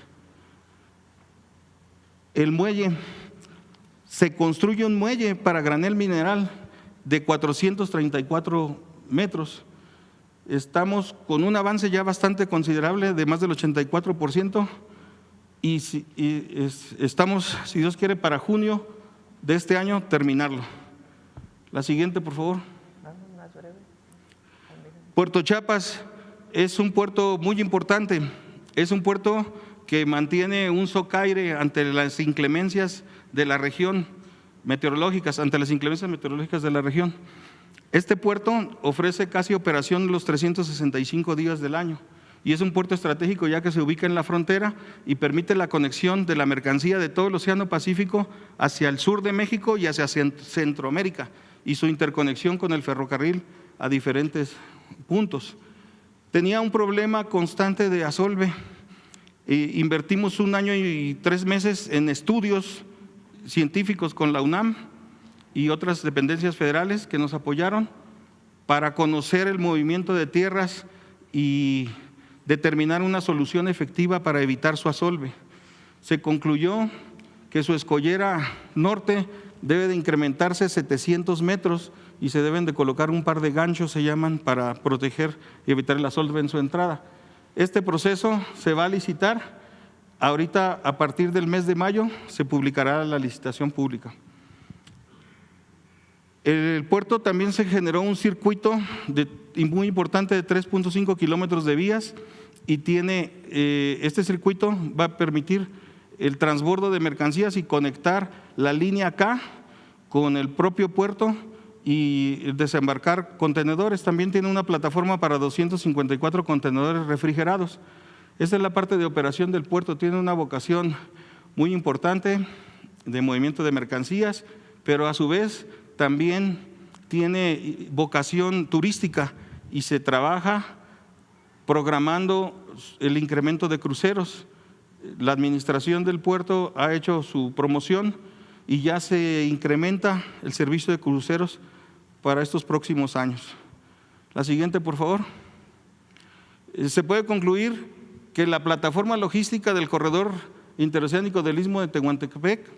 El muelle, se construye un muelle para granel mineral de 434 metros. Estamos con un avance ya bastante considerable de más del 84% y estamos, si Dios quiere, para junio de este año terminarlo. La siguiente, por favor. Puerto Chiapas es un puerto muy importante, es un puerto que mantiene un socaire ante las inclemencias de la región meteorológicas, ante las inclemencias meteorológicas de la región. Este puerto ofrece casi operación los 365 días del año y es un puerto estratégico ya que se ubica en la frontera y permite la conexión de la mercancía de todo el Océano Pacífico hacia el sur de México y hacia Centroamérica y su interconexión con el ferrocarril a diferentes puntos. Tenía un problema constante de asolve. Invertimos 1 año y 3 meses en estudios científicos con la UNAM y otras dependencias federales que nos apoyaron para conocer el movimiento de tierras y determinar una solución efectiva para evitar su asolve. Se concluyó que su escollera norte debe de incrementarse 700 metros y se deben de colocar un par de ganchos, se llaman, para proteger y evitar el asolve en su entrada. Este proceso se va a licitar. Ahorita, a partir del mes de mayo, se publicará la licitación pública. El puerto también se generó un circuito muy importante de 3.5 kilómetros de vías y tiene, este circuito va a permitir el transbordo de mercancías y conectar la línea K con el propio puerto y desembarcar contenedores. También tiene una plataforma para 254 contenedores refrigerados. Esta es la parte de operación del puerto, tiene una vocación muy importante de movimiento de mercancías, pero a su vez también tiene vocación turística y se trabaja programando el incremento de cruceros. La administración del puerto ha hecho su promoción y ya se incrementa el servicio de cruceros para estos próximos años. La siguiente, por favor. Se puede concluir que la plataforma logística del corredor interoceánico del Istmo de Tehuantepec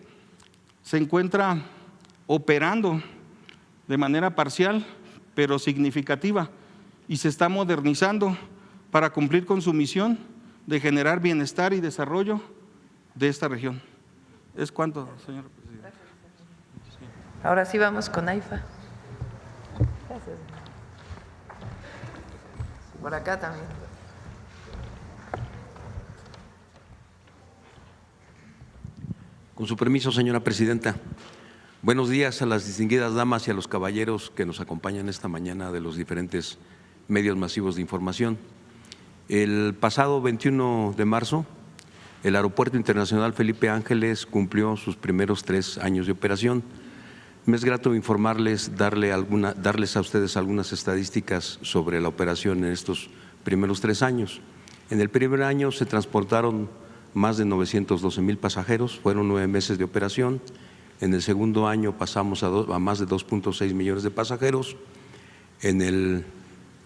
se encuentra operando de manera parcial, pero significativa, y se está modernizando para cumplir con su misión de generar bienestar y desarrollo de esta región. ¿Es cuánto, señor presidente? Ahora sí vamos con AIFA. Gracias. Por acá también. Con su permiso, señora presidenta. Buenos días a las distinguidas damas y a los caballeros que nos acompañan esta mañana de los diferentes medios masivos de información. El pasado 21 de marzo, el Aeropuerto Internacional Felipe Ángeles cumplió sus primeros 3 años de operación. Me es grato informarles, darles a ustedes algunas estadísticas sobre la operación en estos primeros 3 años. En el primer año se transportaron más de 912,000 pasajeros, fueron 9 meses de operación. En el segundo año pasamos a más de 2.6 millones de pasajeros. En el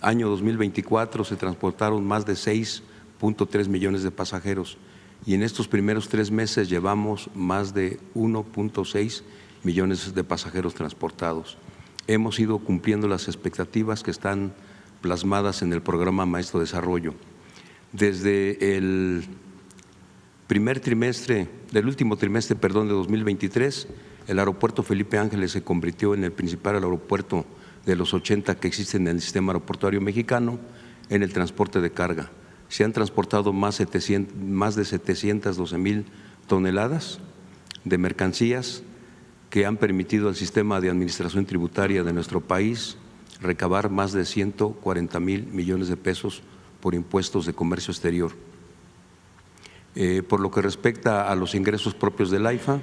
año 2024 se transportaron más de 6.3 millones de pasajeros y en estos primeros 3 meses llevamos más de 1.6 millones de pasajeros transportados. Hemos ido cumpliendo las expectativas que están plasmadas en el programa Maestro Desarrollo. Desde el último trimestre de 2023, el aeropuerto Felipe Ángeles se convirtió en el principal aeropuerto de los 80 que existen en el sistema aeroportuario mexicano en el transporte de carga. Se han transportado más de 712,000 toneladas de mercancías que han permitido al sistema de administración tributaria de nuestro país recabar más de 140,000 millones de pesos por impuestos de comercio exterior. Por lo que respecta a los ingresos propios del AIFA,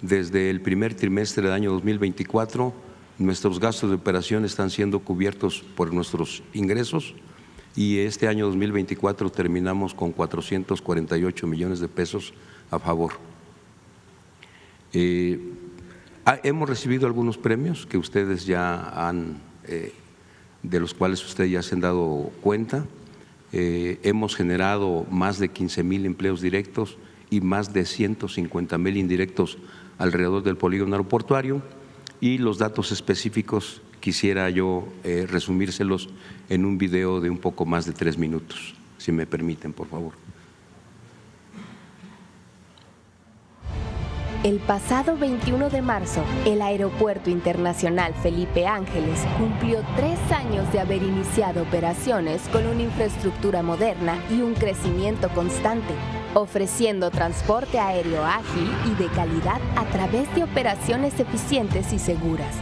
desde el primer trimestre del año 2024, nuestros gastos de operación están siendo cubiertos por nuestros ingresos y este año 2024 terminamos con 448 millones de pesos a favor. Hemos recibido algunos premios que ustedes ya han, de los cuales ustedes ya se han dado cuenta. hemos generado más de 15,000 empleos directos y más de 150,000 indirectos alrededor del polígono aeroportuario, y los datos específicos quisiera yo resumírselos en un video de un poco más de 3 minutos, si me permiten, por favor. El pasado 21 de marzo, el Aeropuerto Internacional Felipe Ángeles cumplió 3 años de haber iniciado operaciones con una infraestructura moderna y un crecimiento constante, ofreciendo transporte aéreo ágil y de calidad a través de operaciones eficientes y seguras.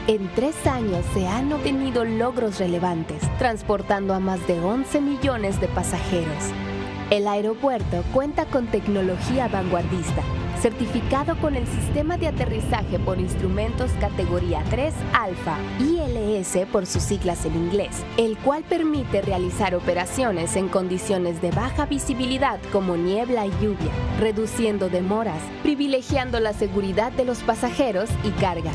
En 3 años se han obtenido logros relevantes, transportando a más de 11 millones de pasajeros. El aeropuerto cuenta con tecnología vanguardista, certificado con el Sistema de Aterrizaje por Instrumentos Categoría 3 Alfa, ILS por sus siglas en inglés, el cual permite realizar operaciones en condiciones de baja visibilidad como niebla y lluvia, reduciendo demoras, privilegiando la seguridad de los pasajeros y carga.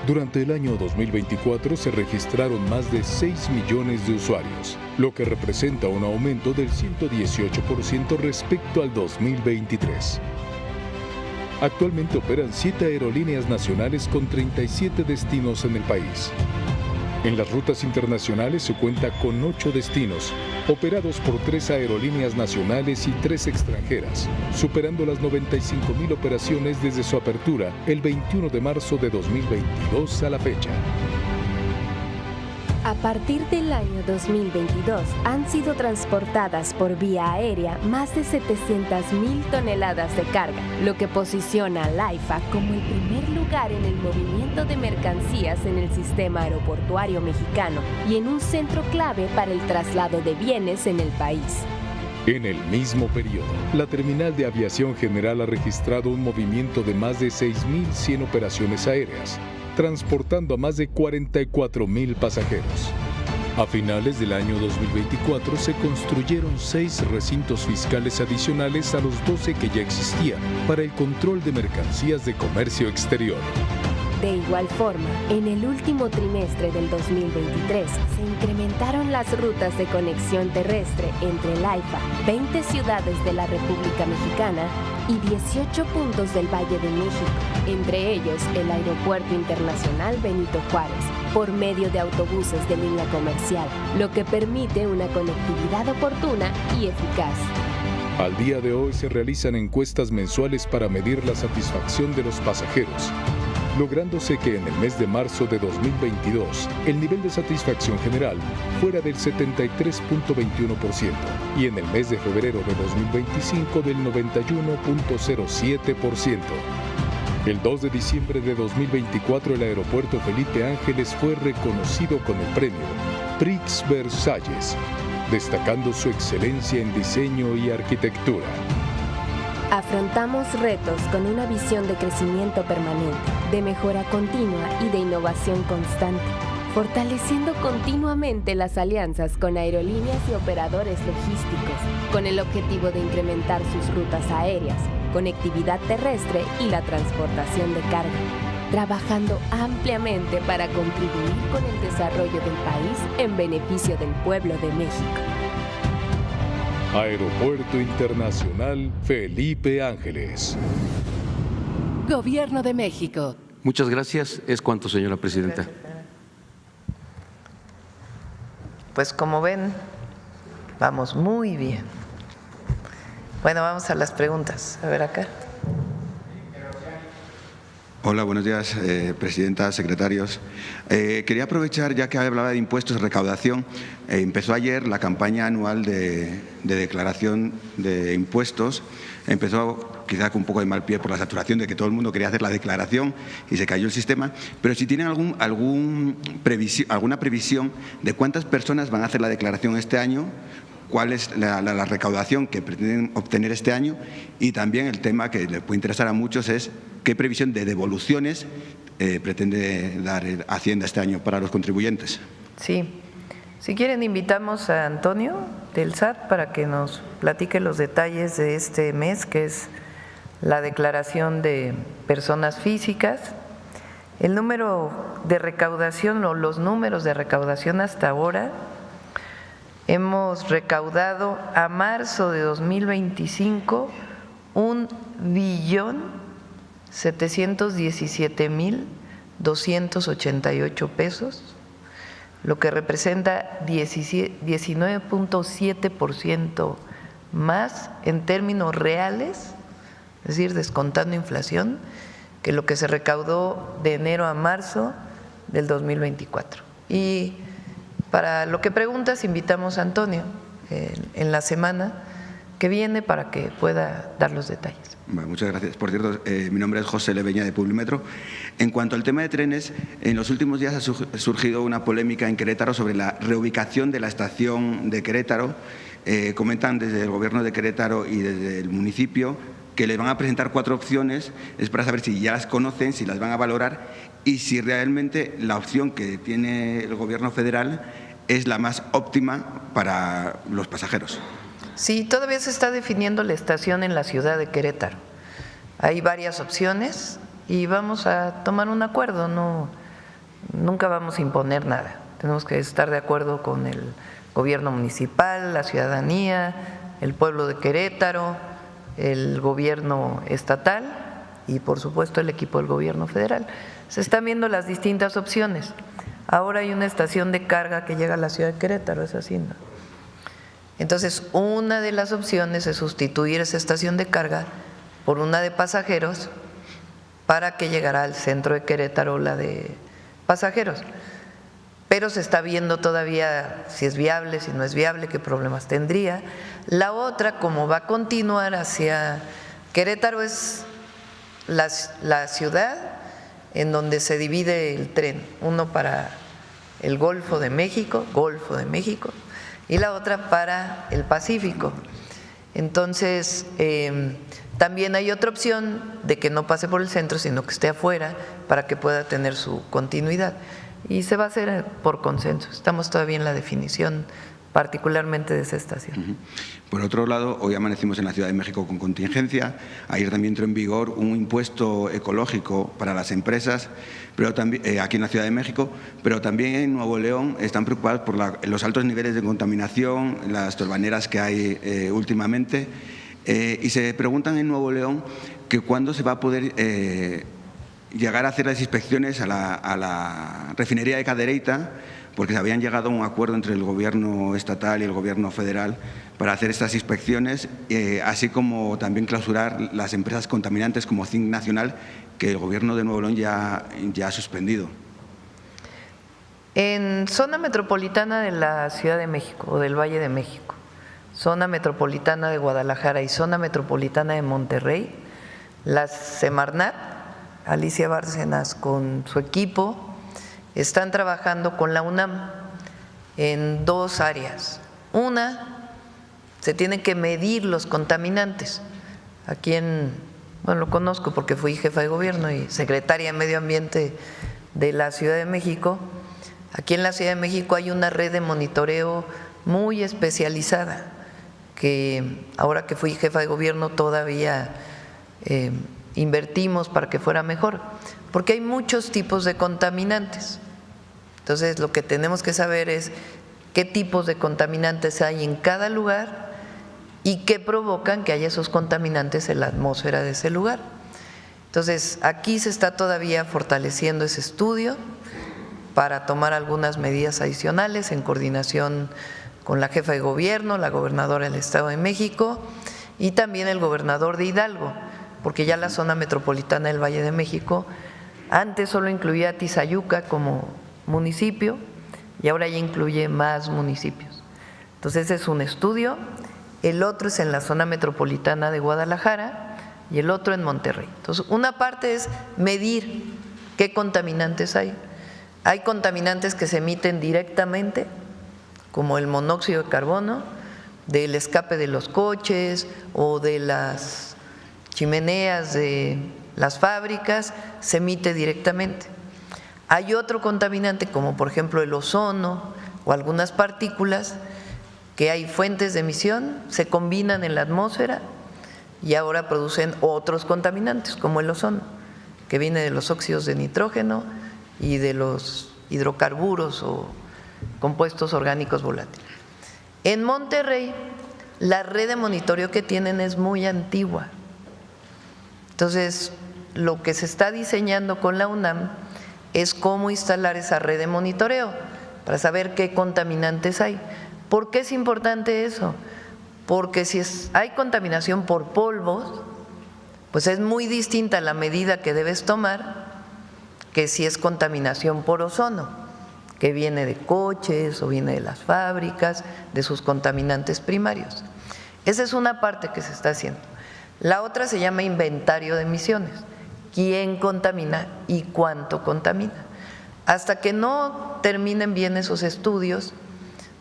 Durante el año 2024 se registraron más de 6 millones de usuarios, lo que representa un aumento del 118% respecto al 2023. Actualmente operan 7 aerolíneas nacionales con 37 destinos en el país. En las rutas internacionales se cuenta con 8 destinos, operados por 3 aerolíneas nacionales y 3 extranjeras, superando las 95,000 operaciones desde su apertura el 21 de marzo de 2022 a la fecha. A partir del año 2022 han sido transportadas por vía aérea más de 700,000 toneladas de carga, lo que posiciona a AIFA como el primer lugar en el movimiento de mercancías en el sistema aeroportuario mexicano y en un centro clave para el traslado de bienes en el país. En el mismo periodo, la Terminal de Aviación General ha registrado un movimiento de más de 6,100 operaciones aéreas, transportando a más de 44,000 pasajeros. A finales del año 2024 se construyeron 6 recintos fiscales adicionales a los 12 que ya existían para el control de mercancías de comercio exterior. De igual forma, en el último trimestre del 2023 se incrementaron las rutas de conexión terrestre entre el AIFA, 20 ciudades de la República Mexicana y 18 puntos del Valle de México, entre ellos el Aeropuerto Internacional Benito Juárez, por medio de autobuses de línea comercial, lo que permite una conectividad oportuna y eficaz. Al día de hoy se realizan encuestas mensuales para medir la satisfacción de los pasajeros, lográndose que en el mes de marzo de 2022 el nivel de satisfacción general fuera del 73.21% y en el mes de febrero de 2025 del 91.07%. El 2 de diciembre de 2024 el aeropuerto Felipe Ángeles fue reconocido con el premio Prix Versalles, destacando su excelencia en diseño y arquitectura. Afrontamos retos con una visión de crecimiento permanente, de mejora continua y de innovación constante, fortaleciendo continuamente las alianzas con aerolíneas y operadores logísticos, con el objetivo de incrementar sus rutas aéreas, conectividad terrestre y la transportación de carga, trabajando ampliamente para contribuir con el desarrollo del país en beneficio del pueblo de México. Aeropuerto Internacional Felipe Ángeles. Gobierno de México. Muchas gracias. Es cuanto, señora presidenta. Pues como ven, vamos muy bien. Bueno, vamos a las preguntas. A ver acá. Hola, buenos días, presidenta, secretarios. Quería aprovechar, ya que hablaba de impuestos de recaudación, empezó ayer la campaña anual de declaración de impuestos. Empezó quizá con un poco de mal pie por la saturación de que todo el mundo quería hacer la declaración y se cayó el sistema, pero si tienen alguna previsión de cuántas personas van a hacer la declaración este año, cuál es la recaudación que pretenden obtener este año, y también el tema que le puede interesar a muchos es qué previsión de devoluciones pretende dar Hacienda este año para los contribuyentes. Sí. Si quieren, invitamos a Antonio del SAT para que nos platique los detalles de este mes, que es la declaración de personas físicas. El número de recaudación o los números de recaudación hasta ahora hemos recaudado a marzo de 2025 $1,717,288 pesos, lo que representa 19.7% más en términos reales, es decir, descontando inflación, que lo que se recaudó de enero a marzo del 2024. Y para lo que preguntas, invitamos a Antonio en la semana que viene para que pueda dar los detalles. Bueno, muchas gracias. Por cierto, mi nombre es José Leveña de Publimetro. En cuanto al tema de trenes, en los últimos días ha surgido una polémica en Querétaro sobre la reubicación de la estación de Querétaro. Comentan desde el Gobierno de Querétaro y desde el municipio que les van a presentar 4 opciones, es para saber si ya las conocen, si las van a valorar y si realmente la opción que tiene el Gobierno federal es la más óptima para los pasajeros. Sí, todavía se está definiendo la estación en la ciudad de Querétaro. Hay varias opciones y vamos a tomar un acuerdo, nunca vamos a imponer nada. Tenemos que estar de acuerdo con el gobierno municipal, la ciudadanía, el pueblo de Querétaro, el gobierno estatal y por supuesto el equipo del gobierno federal. Se están viendo las distintas opciones. Ahora hay una estación de carga que llega a la ciudad de Querétaro, es así, ¿no? Entonces, una de las opciones es sustituir esa estación de carga por una de pasajeros para que llegara al centro de Querétaro la de pasajeros. Pero se está viendo todavía si es viable, si no es viable, qué problemas tendría. La otra, como va a continuar hacia Querétaro, es la ciudad en donde se divide el tren, uno para el Golfo de México, y la otra para el Pacífico. Entonces, también hay otra opción de que no pase por el centro, sino que esté afuera para que pueda tener su continuidad. Y se va a hacer por consenso. Estamos todavía en la definición, particularmente de esa estación. Por otro lado, hoy amanecimos en la Ciudad de México con contingencia. Ayer también entró en vigor un impuesto ecológico para las empresas, pero también aquí en la Ciudad de México, pero también en Nuevo León están preocupados por los altos niveles de contaminación, las turbaneras que hay últimamente, y se preguntan en Nuevo León que cuándo se va a poder llegar a hacer las inspecciones a la refinería de Cadereyta, porque se habían llegado a un acuerdo entre el Gobierno estatal y el Gobierno federal para hacer estas inspecciones, así como también clausurar las empresas contaminantes como Zinc Nacional, que el Gobierno de Nuevo León ya ha suspendido. En zona metropolitana de la Ciudad de México o del Valle de México, zona metropolitana de Guadalajara y zona metropolitana de Monterrey, la Semarnat, Alicia Bárcenas con su equipo, están trabajando con la UNAM en 2 áreas. Una, se tienen que medir los contaminantes. Aquí lo conozco porque fui jefa de gobierno y secretaria de Medio Ambiente de la Ciudad de México. Aquí en la Ciudad de México hay una red de monitoreo muy especializada que ahora que fui jefa de gobierno todavía invertimos para que fuera mejor, porque hay muchos tipos de contaminantes. Entonces, lo que tenemos que saber es qué tipos de contaminantes hay en cada lugar y qué provocan que haya esos contaminantes en la atmósfera de ese lugar. Entonces, aquí se está todavía fortaleciendo ese estudio para tomar algunas medidas adicionales en coordinación con la jefa de gobierno, la gobernadora del Estado de México y también el gobernador de Hidalgo, porque ya la zona metropolitana del Valle de México antes solo incluía a Tizayuca como municipio y ahora ya incluye más municipios. Entonces ese es un estudio, el otro es en la zona metropolitana de Guadalajara y el otro en Monterrey. Entonces una parte es medir qué contaminantes hay. Hay contaminantes que se emiten directamente, como el monóxido de carbono, del escape de los coches o de las chimeneas de las fábricas, se emite directamente. Hay otro contaminante, como por ejemplo el ozono o algunas partículas, que hay fuentes de emisión, se combinan en la atmósfera y ahora producen otros contaminantes, como el ozono, que viene de los óxidos de nitrógeno y de los hidrocarburos o compuestos orgánicos volátiles. En Monterrey, la red de monitoreo que tienen es muy antigua. Entonces, lo que se está diseñando con la UNAM es cómo instalar esa red de monitoreo para saber qué contaminantes hay. ¿Por qué es importante eso? Porque si hay contaminación por polvos, pues es muy distinta la medida que debes tomar que si es contaminación por ozono, que viene de coches o viene de las fábricas, de sus contaminantes primarios. Esa es una parte que se está haciendo. La otra se llama inventario de emisiones. ¿Quién contamina y cuánto contamina? Hasta que no terminen bien esos estudios,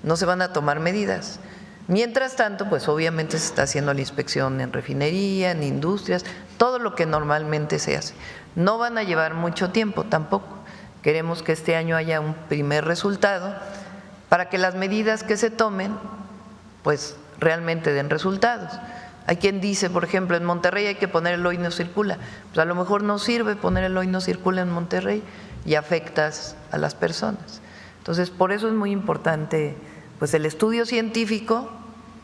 no se van a tomar medidas. Mientras tanto, pues obviamente se está haciendo la inspección en refinería, en industrias, todo lo que normalmente se hace. No van a llevar mucho tiempo tampoco. Queremos que este año haya un primer resultado para que las medidas que se tomen, pues realmente den resultados. Hay quien dice, por ejemplo, en Monterrey hay que poner el hoy no circula. Pues a lo mejor no sirve poner el hoy no circula en Monterrey y afectas a las personas. Entonces, por eso es muy importante pues el estudio científico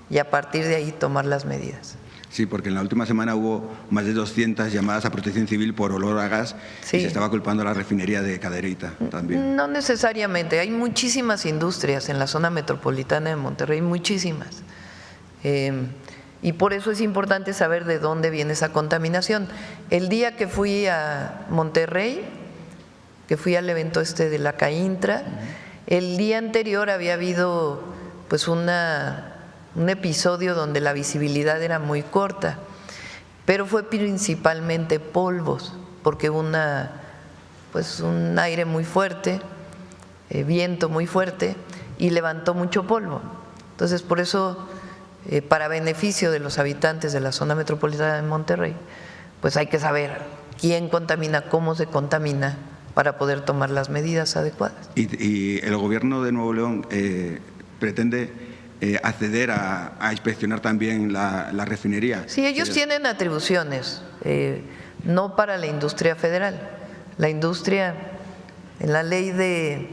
y a partir de ahí tomar las medidas. Sí, porque en la última semana hubo más de 200 llamadas a Protección Civil por olor a gas y se estaba culpando a la refinería de Cadereyta también. No necesariamente, hay muchísimas industrias en la zona metropolitana de Monterrey, muchísimas. Y por eso es importante saber de dónde viene esa contaminación. El día que fui a Monterrey, que fui al evento de la CAINTRA, el día anterior había habido pues un episodio donde la visibilidad era muy corta, pero fue principalmente polvos, porque hubo un aire muy fuerte, viento muy fuerte y levantó mucho polvo. Entonces, por eso, para beneficio de los habitantes de la zona metropolitana de Monterrey, pues hay que saber quién contamina, cómo se contamina, para poder tomar las medidas adecuadas. ¿Y el gobierno de Nuevo León pretende acceder a inspeccionar también la refinería? Sí, ellos tienen atribuciones, no para la industria federal. La industria, en la ley de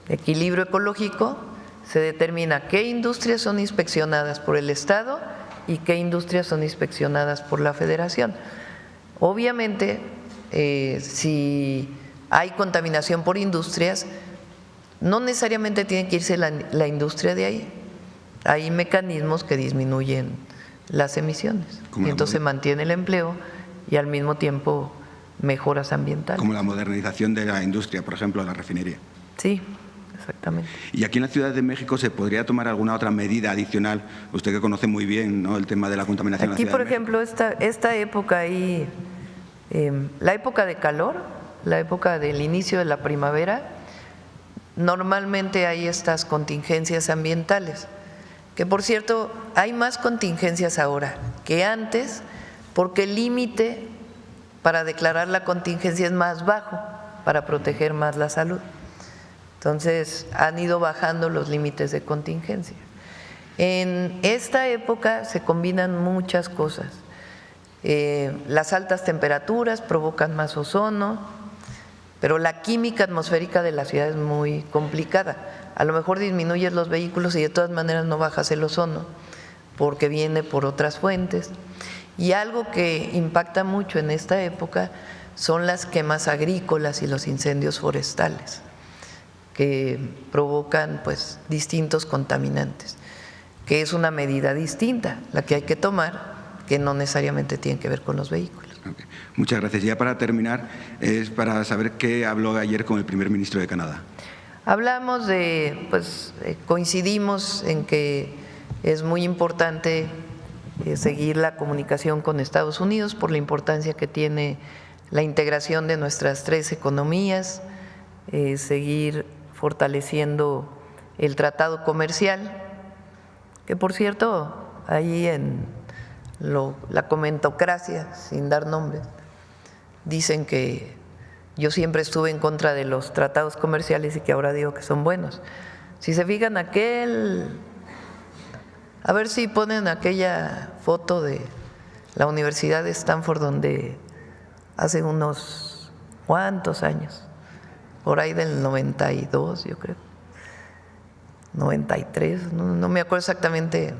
equilibrio ecológico, se determina qué industrias son inspeccionadas por el Estado y qué industrias son inspeccionadas por la Federación. Obviamente, si hay contaminación por industrias, no necesariamente tiene que irse la industria de ahí. Hay mecanismos que disminuyen las emisiones y entonces se mantiene el empleo y al mismo tiempo mejoras ambientales. Como la modernización de la industria, por ejemplo, la refinería. Sí, exactamente. ¿Y aquí en la Ciudad de México se podría tomar alguna otra medida adicional? Usted que conoce muy bien, ¿no?, el tema de la contaminación aquí, en la Ciudad por ejemplo, esta época ahí, la época de calor, la época del inicio de la primavera, normalmente hay estas contingencias ambientales, que por cierto hay más contingencias ahora que antes, porque el límite para declarar la contingencia es más bajo, para proteger más la salud. Entonces han ido bajando los límites de contingencia. En esta época se combinan muchas cosas. Las altas temperaturas provocan más ozono, pero la química atmosférica de la ciudad es muy complicada. A lo mejor disminuyes los vehículos y de todas maneras no bajas el ozono porque viene por otras fuentes. Y algo que impacta mucho en esta época son las quemas agrícolas y los incendios forestales que provocan pues distintos contaminantes, que es una medida distinta la que hay que tomar, que no necesariamente tiene que ver con los vehículos. Okay. Muchas gracias. Ya para terminar, es para saber qué habló ayer con el primer ministro de Canadá. Hablamos coincidimos en que es muy importante seguir la comunicación con Estados Unidos por la importancia que tiene la integración de nuestras tres economías, seguir fortaleciendo el tratado comercial, que por cierto, ahí en la comentocracia, sin dar nombres, dicen que yo siempre estuve en contra de los tratados comerciales y que ahora digo que son buenos. Si se fijan a ver si ponen aquella foto de la Universidad de Stanford donde hace unos cuantos años, por ahí del 92 yo creo, 93, no me acuerdo exactamente,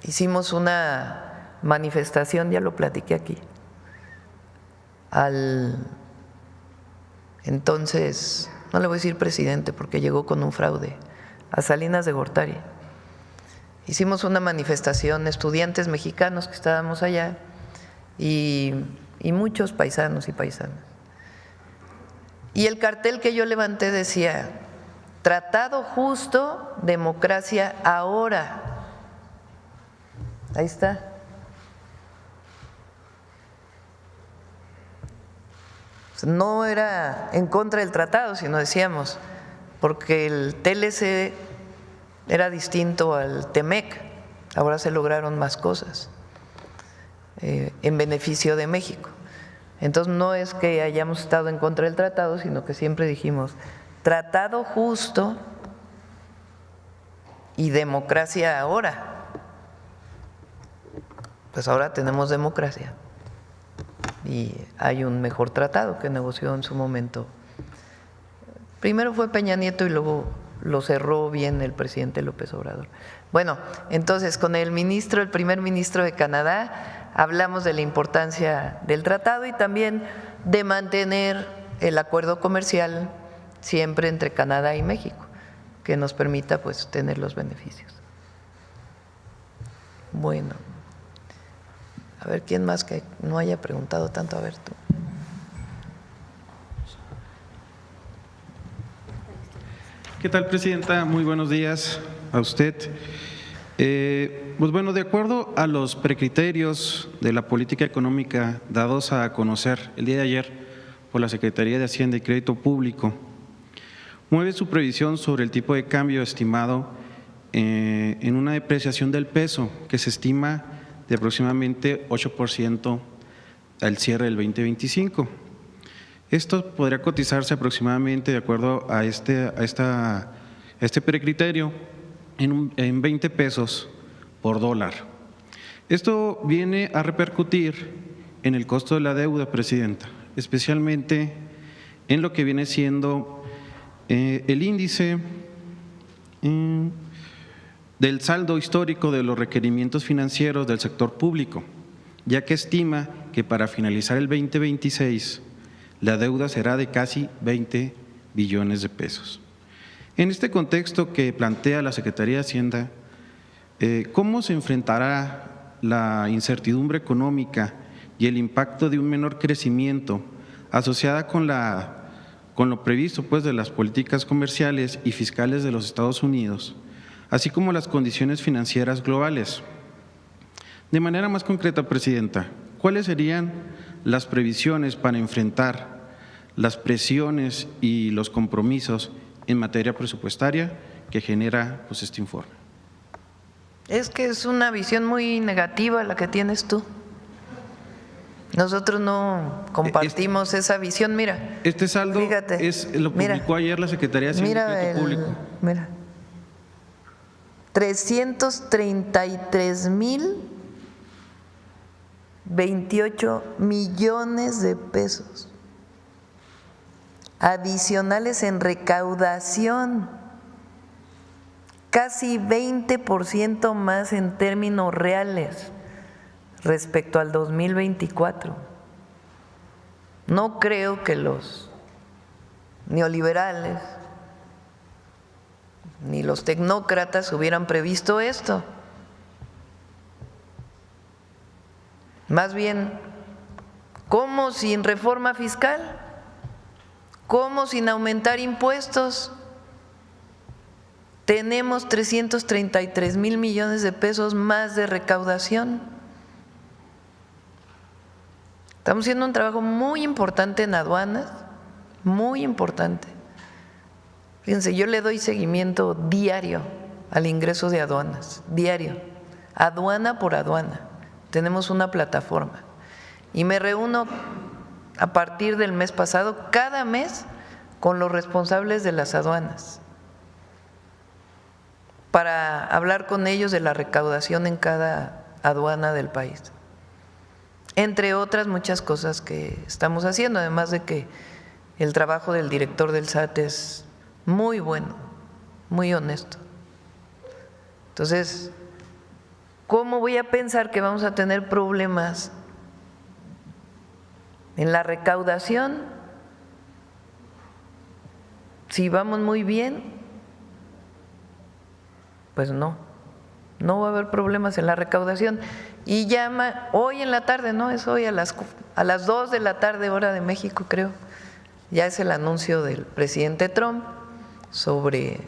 hicimos una manifestación, ya lo platiqué aquí, al entonces, no le voy a decir presidente porque llegó con un fraude, a Salinas de Gortari. Hicimos una manifestación, estudiantes mexicanos que estábamos allá y muchos paisanos y paisanas. Y el cartel que yo levanté decía: tratado justo, democracia ahora. Ahí está. No era en contra del tratado, sino decíamos, porque el TLC era distinto al TEMEC, ahora se lograron más cosas en beneficio de México. Entonces no es que hayamos estado en contra del tratado, sino que siempre dijimos tratado justo y democracia ahora. Pues ahora tenemos democracia y hay un mejor tratado que negoció en su momento. Primero fue Peña Nieto y luego lo cerró bien el presidente López Obrador. Bueno, entonces con el primer ministro de Canadá hablamos de la importancia del tratado y también de mantener el acuerdo comercial siempre entre Canadá y México, que nos permita pues tener los beneficios. Bueno, a ver quién más que no haya preguntado tanto, a ver tú. ¿Qué tal, Presidenta? Muy buenos días a usted. Pues bueno, de acuerdo a los precriterios de la política económica dados a conocer el día de ayer por la Secretaría de Hacienda y Crédito Público, mueve su previsión sobre el tipo de cambio estimado en una depreciación del peso que se estima de aproximadamente 8% al cierre del 2025. Esto podría cotizarse aproximadamente, de acuerdo a este precriterio, en 20 pesos por dólar. Esto viene a repercutir en el costo de la deuda, Presidenta, especialmente en lo que viene siendo el índice del saldo histórico de los requerimientos financieros del sector público, ya que estima que para finalizar el 2026 la deuda será de casi 20 billones de pesos. En este contexto que plantea la Secretaría de Hacienda, ¿cómo se enfrentará la incertidumbre económica y el impacto de un menor crecimiento asociada con lo previsto pues de las políticas comerciales y fiscales de los Estados Unidos, así como las condiciones financieras globales? De manera más concreta, Presidenta, ¿cuáles serían las previsiones para enfrentar las presiones y los compromisos en materia presupuestaria que genera pues este informe? Es que es una visión muy negativa la que tienes tú. Nosotros no compartimos esa visión. Mira, este saldo, fíjate, lo publicó ayer la Secretaría de Hacienda y Crédito Público. Mira, 333,028 millones de pesos adicionales en recaudación, casi 20% más en términos reales respecto al 2024. No creo que los neoliberales ni los tecnócratas hubieran previsto esto. Más bien, ¿cómo sin reforma fiscal? ¿Cómo sin aumentar impuestos? Tenemos 333,000 millones de pesos más de recaudación. Estamos haciendo un trabajo muy importante en aduanas, muy importante. Fíjense, yo le doy seguimiento diario al ingreso de aduanas, diario, aduana por aduana. Tenemos una plataforma y me reúno a partir del mes pasado, cada mes, con los responsables de las aduanas para hablar con ellos de la recaudación en cada aduana del país, entre otras muchas cosas que estamos haciendo, además de que el trabajo del director del SAT es muy bueno, muy honesto. Entonces, ¿cómo voy a pensar que vamos a tener problemas en la recaudación si vamos muy bien? Pues no va a haber problemas en la recaudación. Y llama hoy en la tarde, no es hoy, a las 2 de la tarde, hora de México, creo, ya es el anuncio del presidente Trump sobre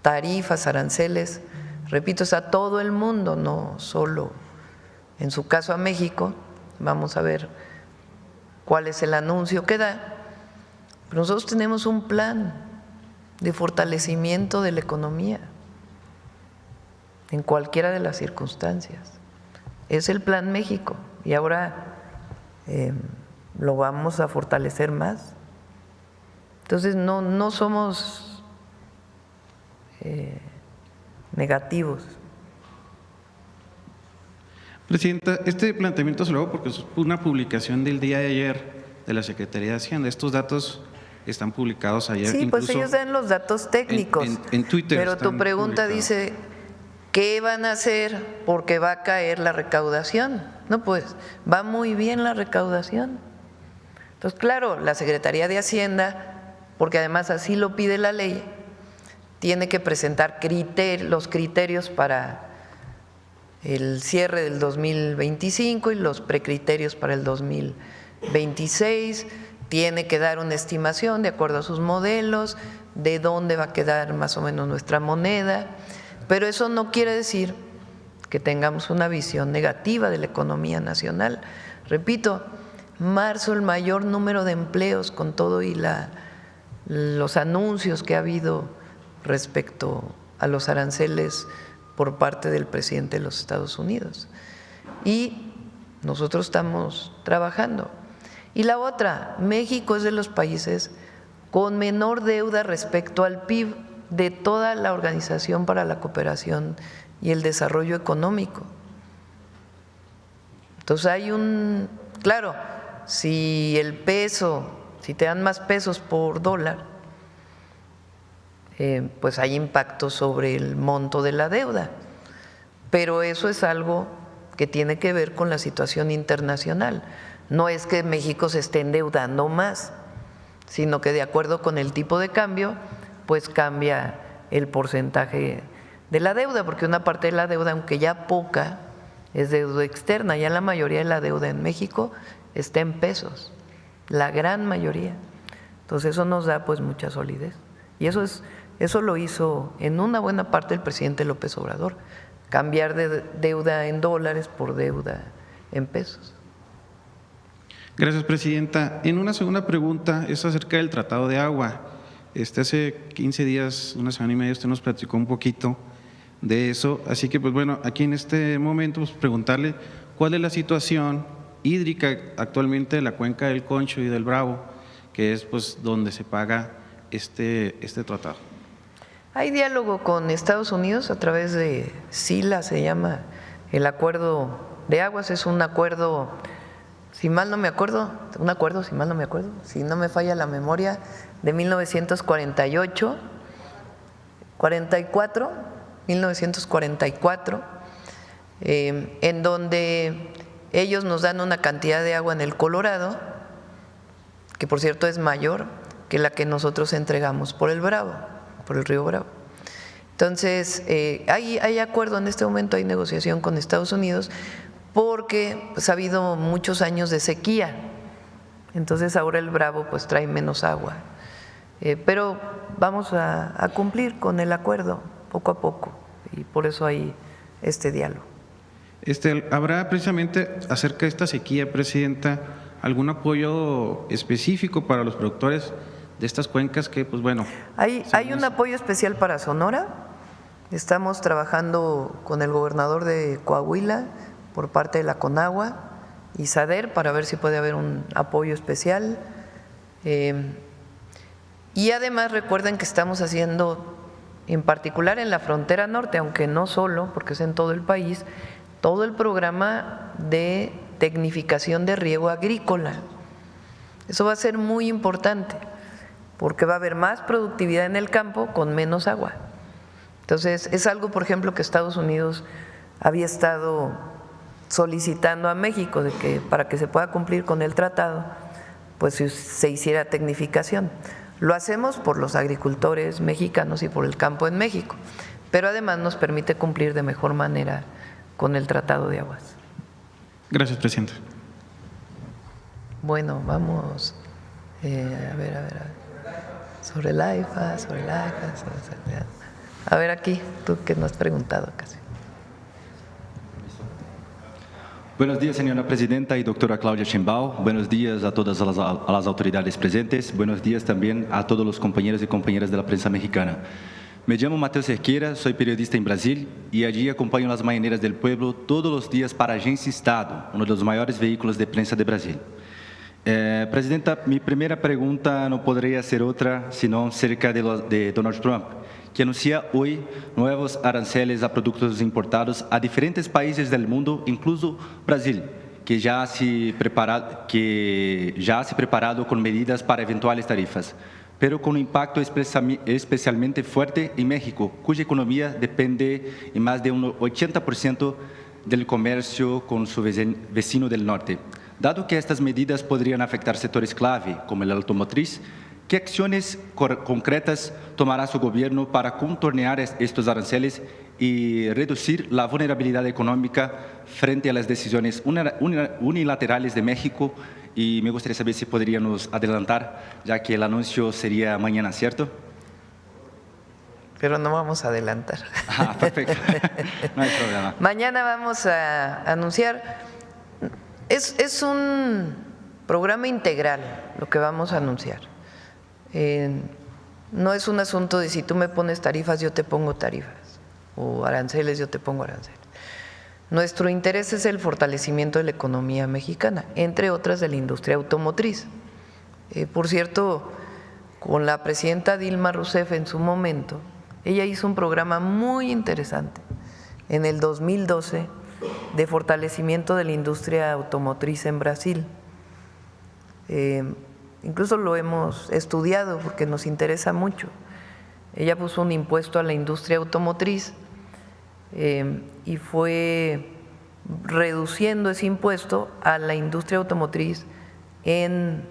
tarifas, aranceles, repito, es a todo el mundo, no solo en su caso a México. Vamos a ver cuál es el anuncio que da. Pero nosotros tenemos un plan de fortalecimiento de la economía en cualquiera de las circunstancias. Es el Plan México y ahora lo vamos a fortalecer más. Entonces no somos negativos. Presidenta, este planteamiento se lo hago porque es una publicación del día de ayer de la Secretaría de Hacienda. Estos datos están publicados ayer. Sí, pues ellos dan los datos técnicos. En Twitter. Pero tu pregunta dice, ¿qué van a hacer porque va a caer la recaudación? No, pues va muy bien la recaudación. Entonces, claro, la Secretaría de Hacienda, porque además así lo pide la ley, tiene que presentar los criterios para el cierre del 2025 y los precriterios para el 2026, tiene que dar una estimación de acuerdo a sus modelos, de dónde va a quedar más o menos nuestra moneda, pero eso no quiere decir que tengamos una visión negativa de la economía nacional. Repito, marzo el mayor número de empleos con todo y los anuncios que ha habido respecto a los aranceles por parte del presidente de los Estados Unidos. Y nosotros estamos trabajando. Y la otra, México es de los países con menor deuda respecto al PIB de toda la Organización para la Cooperación y el Desarrollo Económico. Entonces claro, si el peso, si te dan más pesos por dólar, pues hay impacto sobre el monto de la deuda, pero eso es algo que tiene que ver con la situación internacional. No es que México se esté endeudando más, sino que de acuerdo con el tipo de cambio, pues cambia el porcentaje de la deuda, porque una parte de la deuda, aunque ya poca, es deuda externa. Ya la mayoría de la deuda en México está en pesos, la gran mayoría. Entonces eso nos da pues mucha solidez. Y eso lo hizo en una buena parte el presidente López Obrador, cambiar de deuda en dólares por deuda en pesos. Gracias, Presidenta. En una segunda pregunta es acerca del Tratado de Agua. Hace 15 días, una semana y media, usted nos platicó un poquito de eso. Así que, pues bueno, aquí en este momento, pues preguntarle cuál es la situación hídrica actualmente de la cuenca del Concho y del Bravo, que es pues donde se paga este tratado. Hay diálogo con Estados Unidos a través de SILA, se llama el Acuerdo de Aguas. Es un acuerdo, si mal no me acuerdo, si no me falla la memoria, de 1944, en donde ellos nos dan una cantidad de agua en el Colorado, que por cierto es mayor que la que nosotros entregamos por el Bravo, por el río Bravo. Entonces, hay acuerdo en este momento, hay negociación con Estados Unidos, porque pues, ha habido muchos años de sequía, entonces ahora el Bravo pues trae menos agua, pero vamos a cumplir con el acuerdo poco a poco y por eso hay este diálogo. ¿Habrá precisamente acerca de esta sequía, Presidenta, algún apoyo específico para los productores de estas cuencas que, pues bueno… Hay un apoyo especial para Sonora. Estamos trabajando con el gobernador de Coahuila por parte de la Conagua y SADER para ver si puede haber un apoyo especial. Y además recuerden que estamos haciendo, en particular en la frontera norte, aunque no solo, porque es en todo el país, todo el programa de tecnificación de riego agrícola. Eso va a ser muy importante, porque va a haber más productividad en el campo con menos agua. Entonces, es algo, por ejemplo, que Estados Unidos había estado solicitando a México, de que para que se pueda cumplir con el tratado, pues se hiciera tecnificación. Lo hacemos por los agricultores mexicanos y por el campo en México, pero además nos permite cumplir de mejor manera con el Tratado de Aguas. Gracias, presidente. Bueno, vamos a ver. Sobre el AIFA, A ver aquí, tú que no has preguntado casi. Buenos días, señora presidenta y doctora Claudia Sheinbaum. Buenos días a todas las autoridades presentes. Buenos días también a todos los compañeros y compañeras de la prensa mexicana. Me llamo Mateo Cerqueira, soy periodista en Brasil y allí acompaño las mañaneras del pueblo todos los días para Agência Estado, uno de los mayores vehículos de prensa de Brasil. Presidenta, mi primera pregunta no podría ser otra sino acerca de Donald Trump, que anuncia hoy nuevos aranceles a productos importados a diferentes países del mundo, incluso Brasil, que ya se ha preparado con medidas para eventuales tarifas, pero con un impacto especialmente fuerte en México, cuya economía depende en más de un 80% del comercio con su vecino del norte. Dado que estas medidas podrían afectar sectores clave, como el automotriz, ¿qué acciones concretas tomará su gobierno para contornear estos aranceles y reducir la vulnerabilidad económica frente a las decisiones unilaterales de México? Y me gustaría saber si podríamos adelantar, ya que el anuncio sería mañana, ¿cierto? Pero no vamos a adelantar. Ah, perfecto. No hay problema. Mañana vamos a anunciar. Es un programa integral lo que vamos a anunciar. No es un asunto de si tú me pones tarifas, yo te pongo tarifas, o aranceles, yo te pongo aranceles. Nuestro interés es el fortalecimiento de la economía mexicana, entre otras de la industria automotriz. Por cierto, con la presidenta Dilma Rousseff en su momento, ella hizo un programa muy interesante en el 2012 de fortalecimiento de la industria automotriz en Brasil. Incluso lo hemos estudiado porque nos interesa mucho. Ella puso un impuesto a la industria automotriz y fue reduciendo ese impuesto a la industria automotriz en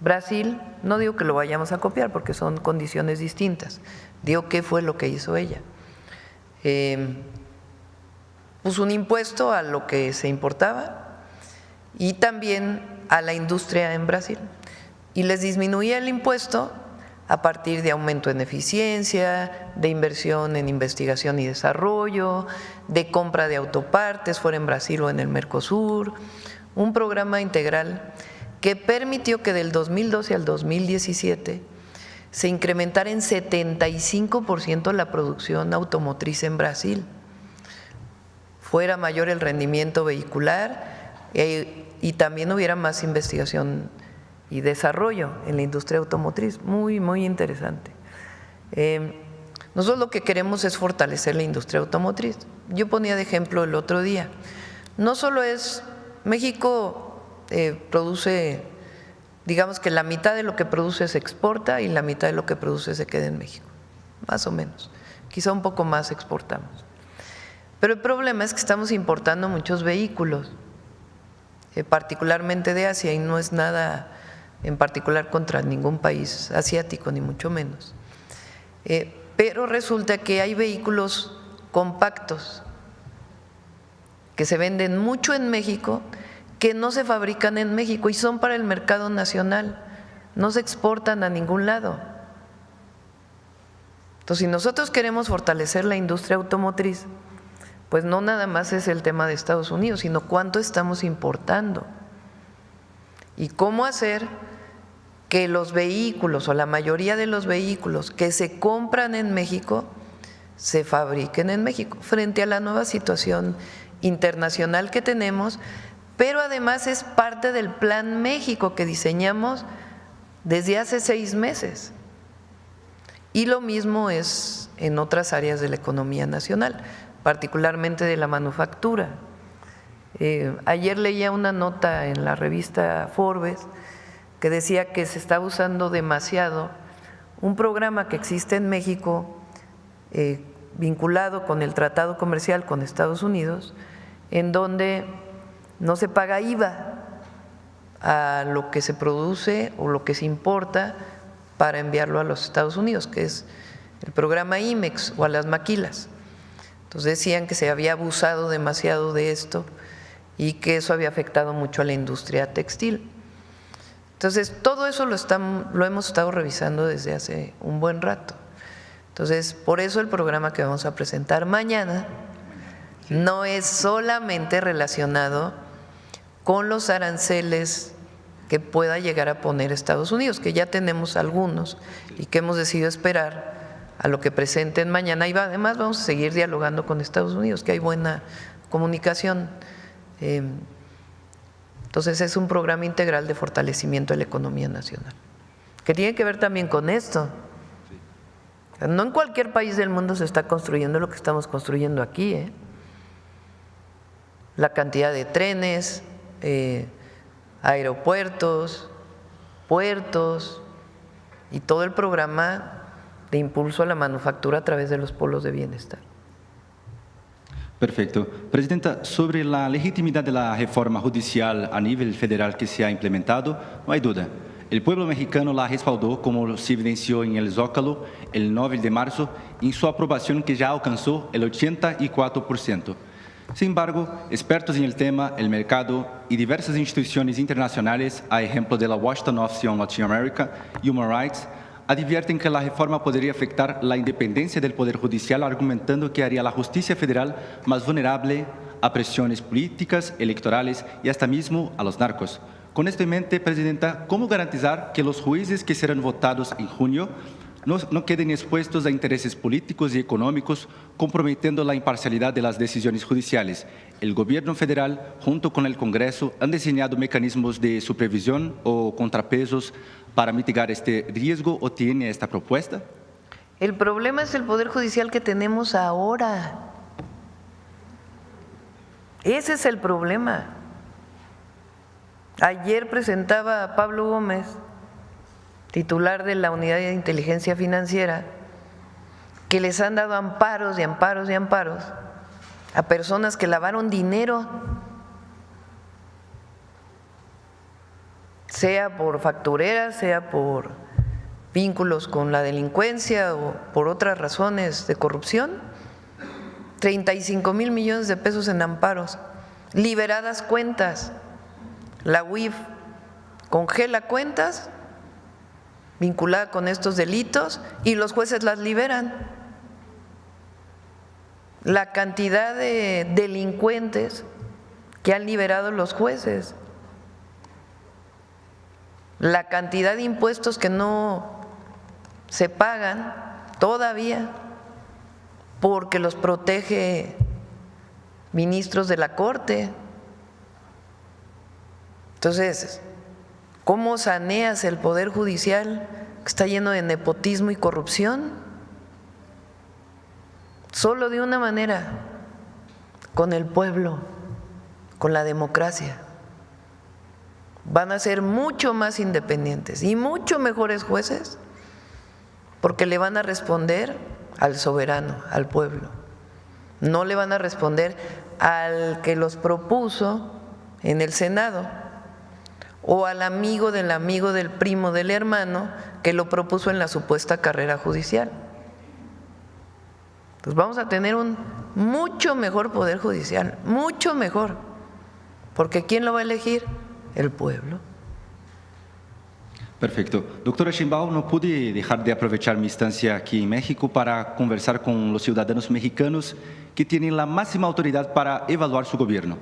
Brasil. No digo que lo vayamos a copiar porque son condiciones distintas, digo qué fue lo que hizo ella. Puso un impuesto a lo que se importaba y también a la industria en Brasil, y les disminuía el impuesto a partir de aumento en eficiencia, de inversión en investigación y desarrollo, de compra de autopartes, fuera en Brasil o en el Mercosur, un programa integral que permitió que del 2012 al 2017 se incrementara en 75% la producción automotriz en Brasil, fuera mayor el rendimiento vehicular y también hubiera más investigación y desarrollo en la industria automotriz. Muy, muy interesante. Nosotros lo que queremos es fortalecer la industria automotriz. Yo ponía de ejemplo el otro día, no solo es, México produce, digamos que la mitad de lo que produce se exporta y la mitad de lo que produce se queda en México, más o menos, quizá un poco más exportamos. Pero el problema es que estamos importando muchos vehículos, particularmente de Asia, y no es nada en particular contra ningún país asiático, ni mucho menos. Pero resulta que hay vehículos compactos que se venden mucho en México, que no se fabrican en México y son para el mercado nacional, no se exportan a ningún lado. Entonces, si nosotros queremos fortalecer la industria automotriz, pues no nada más es el tema de Estados Unidos, sino cuánto estamos importando y cómo hacer que los vehículos o la mayoría de los vehículos que se compran en México se fabriquen en México, frente a la nueva situación internacional que tenemos, pero además es parte del Plan México que diseñamos desde hace 6 meses. Y lo mismo es en otras áreas de la economía nacional, particularmente de la manufactura. Ayer leía una nota en la revista Forbes que decía que se está usando demasiado un programa que existe en México vinculado con el tratado comercial con Estados Unidos, en donde no se paga IVA a lo que se produce o lo que se importa para enviarlo a los Estados Unidos, que es el programa IMEX o a las maquilas. Entonces decían que se había abusado demasiado de esto y que eso había afectado mucho a la industria textil. Entonces todo eso lo hemos estado revisando desde hace un buen rato. Entonces por eso el programa que vamos a presentar mañana no es solamente relacionado con los aranceles que pueda llegar a poner Estados Unidos, que ya tenemos algunos y que hemos decidido esperar a lo que presenten mañana. Y además vamos a seguir dialogando con Estados Unidos, que hay buena comunicación. Entonces es un programa integral de fortalecimiento de la economía nacional, que tiene que ver también con esto. No en cualquier país del mundo se está construyendo lo que estamos construyendo aquí, ¿eh? La cantidad de trenes, aeropuertos, puertos y todo el programa de impulso a la manufactura a través de los polos de bienestar. Perfecto. Presidenta, sobre la legitimidad de la reforma judicial a nivel federal que se ha implementado, no hay duda. El pueblo mexicano la respaldó, como se evidenció en el Zócalo el 9 de marzo, en su aprobación que ya alcanzó el 84%. Sin embargo, expertos en el tema, el mercado y diversas instituciones internacionales, a ejemplo de la Washington Office on Latin America, Human Rights, advierten que la reforma podría afectar la independencia del Poder Judicial, argumentando que haría la justicia federal más vulnerable a presiones políticas, electorales y hasta mismo a los narcos. Con esto en mente, Presidenta, ¿cómo garantizar que los jueces que serán votados en junio no queden expuestos a intereses políticos y económicos, comprometiendo la imparcialidad de las decisiones judiciales? El gobierno federal, junto con el Congreso, han diseñado mecanismos de supervisión o contrapesos para mitigar este riesgo, ¿o tiene esta propuesta? El problema es el Poder Judicial que tenemos ahora. Ese es el problema. Ayer presentaba a Pablo Gómez, titular de la Unidad de Inteligencia Financiera, que les han dado amparos y amparos y amparos a personas que lavaron dinero, sea por factureras, sea por vínculos con la delincuencia o por otras razones de corrupción. 35,000 millones de pesos en amparos, liberadas cuentas. La UIF congela cuentas vinculada con estos delitos y los jueces las liberan. La cantidad de delincuentes que han liberado los jueces, la cantidad de impuestos que no se pagan todavía porque los protege ministros de la Corte. Entonces, ¿cómo saneas el Poder Judicial que está lleno de nepotismo y corrupción? Solo de una manera, con el pueblo, con la democracia. Van a ser mucho más independientes y mucho mejores jueces porque le van a responder al soberano, al pueblo. No le van a responder al que los propuso en el Senado o al amigo del primo del hermano que lo propuso en la supuesta carrera judicial. Pues vamos a tener un mucho mejor Poder Judicial, mucho mejor, porque ¿quién lo va a elegir? El pueblo. Perfecto. Doctora Sheinbaum, no pude dejar de aprovechar mi estancia aquí en México para conversar con los ciudadanos mexicanos que tienen la máxima autoridad para evaluar su gobierno.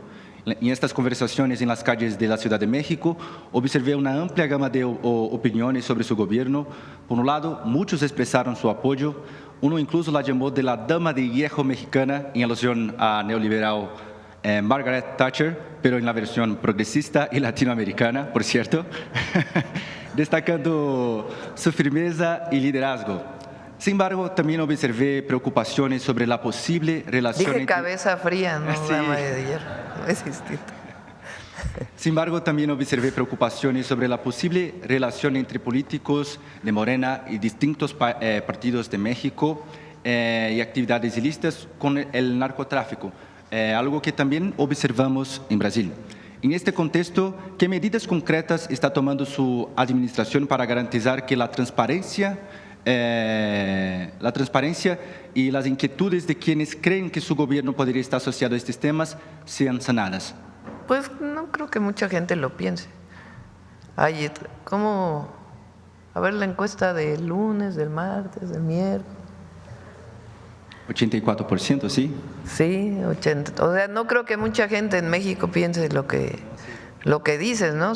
En estas conversaciones en las calles de la Ciudad de México, observé una amplia gama de opiniones sobre su gobierno. Por un lado, muchos expresaron su apoyo. Uno incluso la llamó de la dama de hierro mexicana, en alusión a neoliberal Margaret Thatcher, pero en la versión progresista y latinoamericana, por cierto, destacando su firmeza y liderazgo. Sin embargo, también observé preocupaciones sobre la posible relación… Dije cabeza fría, no sí. dama de hierro, es distinto. Sin embargo, también observé preocupaciones sobre la posible relación entre políticos de Morena y distintos partidos de México y actividades ilícitas con el narcotráfico, algo que también observamos en Brasil. En este contexto, ¿qué medidas concretas está tomando su administración para garantizar que la transparencia y las inquietudes de quienes creen que su gobierno podría estar asociado a estos temas sean sanadas? Pues no creo que mucha gente lo piense. Ay, ¿cómo? A ver la encuesta del lunes, del martes, del miércoles. 84%, ¿sí? Sí, 80. O sea, no creo que mucha gente en México piense lo que dices, ¿no?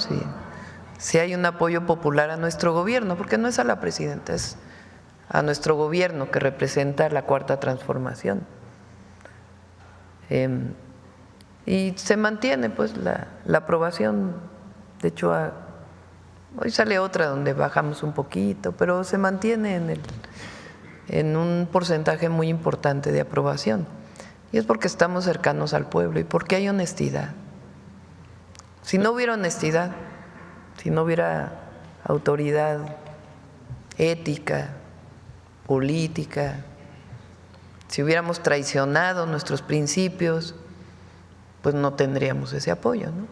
Si hay un apoyo popular a nuestro gobierno, porque no es a la presidenta, es a nuestro gobierno que representa la Cuarta Transformación. Y se mantiene pues la aprobación. De hecho, hoy sale otra donde bajamos un poquito, pero se mantiene en un porcentaje muy importante de aprobación. Y es porque estamos cercanos al pueblo y porque hay honestidad. Si no hubiera honestidad, si no hubiera autoridad ética, política, si hubiéramos traicionado nuestros principios, pues no tendríamos ese apoyo, ¿no?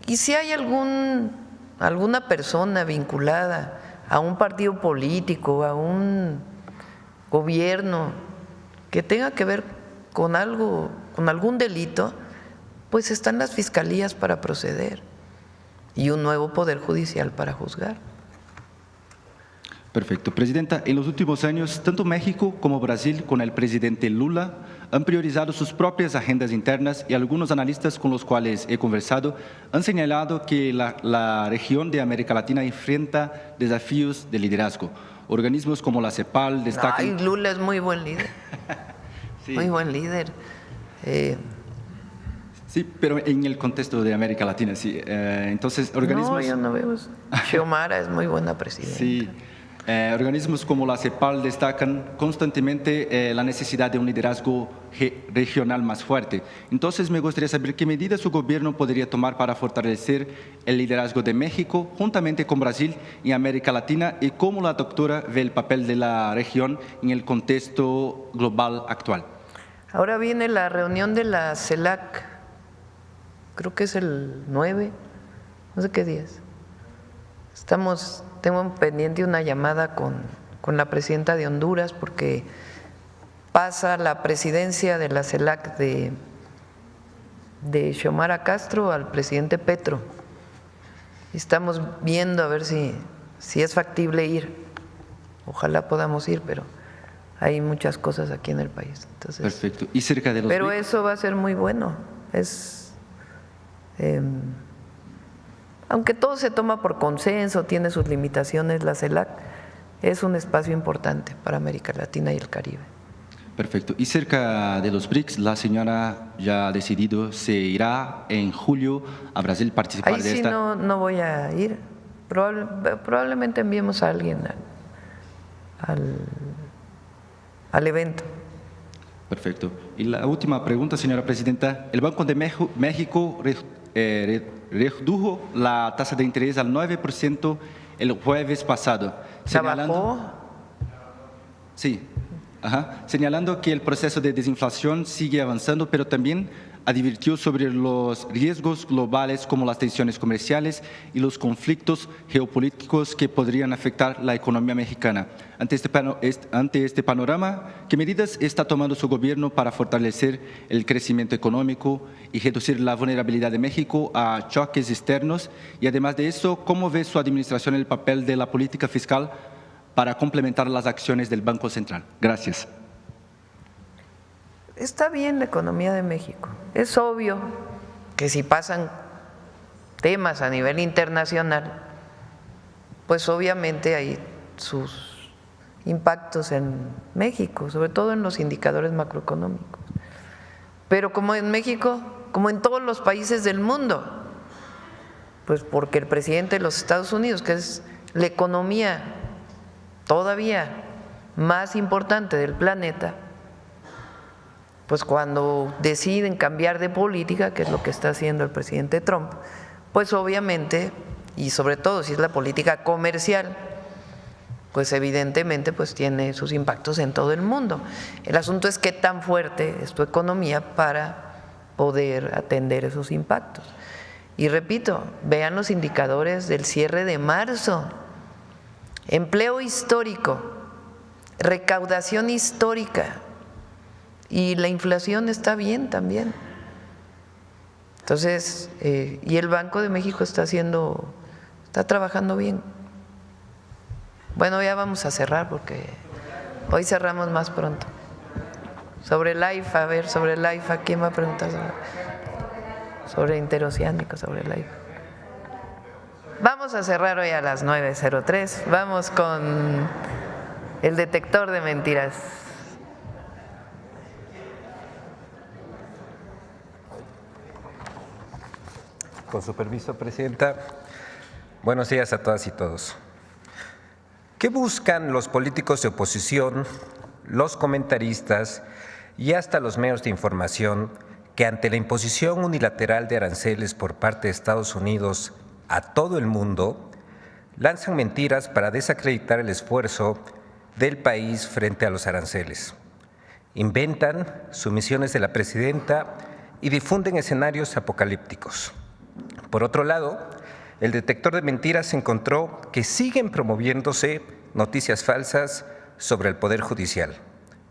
Y si hay alguna persona vinculada a un partido político, a un gobierno que tenga que ver con algo, con algún delito, pues están las fiscalías para proceder y un nuevo poder judicial para juzgar. Perfecto. Presidenta, en los últimos años, tanto México como Brasil, con el presidente Lula, han priorizado sus propias agendas internas y algunos analistas con los cuales he conversado han señalado que la región de América Latina enfrenta desafíos de liderazgo. Organismos como la CEPAL destacan… Ay, Lula es muy buen líder, sí. Muy buen líder. Sí, pero en el contexto de América Latina, sí. Entonces, organismos… No, yo no veo eso. Xiomara es muy buena presidenta. Sí. Organismos como la CEPAL destacan constantemente la necesidad de un liderazgo regional más fuerte. Entonces, me gustaría saber qué medidas su gobierno podría tomar para fortalecer el liderazgo de México juntamente con Brasil y América Latina y cómo la doctora ve el papel de la región en el contexto global actual. Ahora viene la reunión de la CELAC, creo que es el 9, no sé qué día es. Tengo pendiente una llamada con la presidenta de Honduras porque pasa la presidencia de la CELAC de Xiomara Castro al presidente Petro. Y estamos viendo a ver si es factible ir. Ojalá podamos ir, pero hay muchas cosas aquí en el país. Entonces, perfecto. ¿Y cerca de los pero BRICS? eso va a ser muy bueno. Aunque todo se toma por consenso, tiene sus limitaciones, la CELAC es un espacio importante para América Latina y el Caribe. Perfecto. Y cerca de los BRICS, la señora ya ha decidido, se irá en julio a Brasil participar Ahí de sí esta… no voy a ir. Probablemente enviemos a alguien al evento. Perfecto. Y la última pregunta, señora presidenta. El Banco de México redujo la tasa de interés al 9% el jueves pasado. ¿Bajó? Sí, señalando que el proceso de desinflación sigue avanzando, pero también advirtió sobre los riesgos globales como las tensiones comerciales y los conflictos geopolíticos que podrían afectar la economía mexicana. Ante este panorama, ¿qué medidas está tomando su gobierno para fortalecer el crecimiento económico y reducir la vulnerabilidad de México a choques externos? Y además de eso, ¿cómo ve su administración el papel de la política fiscal para complementar las acciones del Banco Central? Gracias. Está bien la economía de México. Es obvio que si pasan temas a nivel internacional, pues obviamente hay sus impactos en México, sobre todo en los indicadores macroeconómicos. Pero como en México, como en todos los países del mundo, pues porque el presidente de los Estados Unidos, que es la economía todavía más importante del planeta, pues cuando deciden cambiar de política, que es lo que está haciendo el presidente Trump, pues obviamente, y sobre todo si es la política comercial, pues evidentemente pues tiene sus impactos en todo el mundo. El asunto es qué tan fuerte es tu economía para poder atender esos impactos. Y repito, vean los indicadores del cierre de marzo: empleo histórico, recaudación histórica, y la inflación está bien también. Entonces, y el Banco de México está trabajando bien. Bueno, ya vamos a cerrar porque hoy cerramos más pronto. Sobre el AIFA, a ver, sobre el AIFA, ¿quién va a preguntar sobre interoceánico, sobre el AIFA? Vamos a cerrar hoy a las 9:03. Vamos con el detector de mentiras. Con su permiso, Presidenta. Buenos días a todas y todos. ¿Qué buscan los políticos de oposición, los comentaristas y hasta los medios de información que ante la imposición unilateral de aranceles por parte de Estados Unidos a todo el mundo, lanzan mentiras para desacreditar el esfuerzo del país frente a los aranceles? Inventan sumisiones de la presidenta y difunden escenarios apocalípticos. Por otro lado, el detector de mentiras encontró que siguen promoviéndose noticias falsas sobre el Poder Judicial.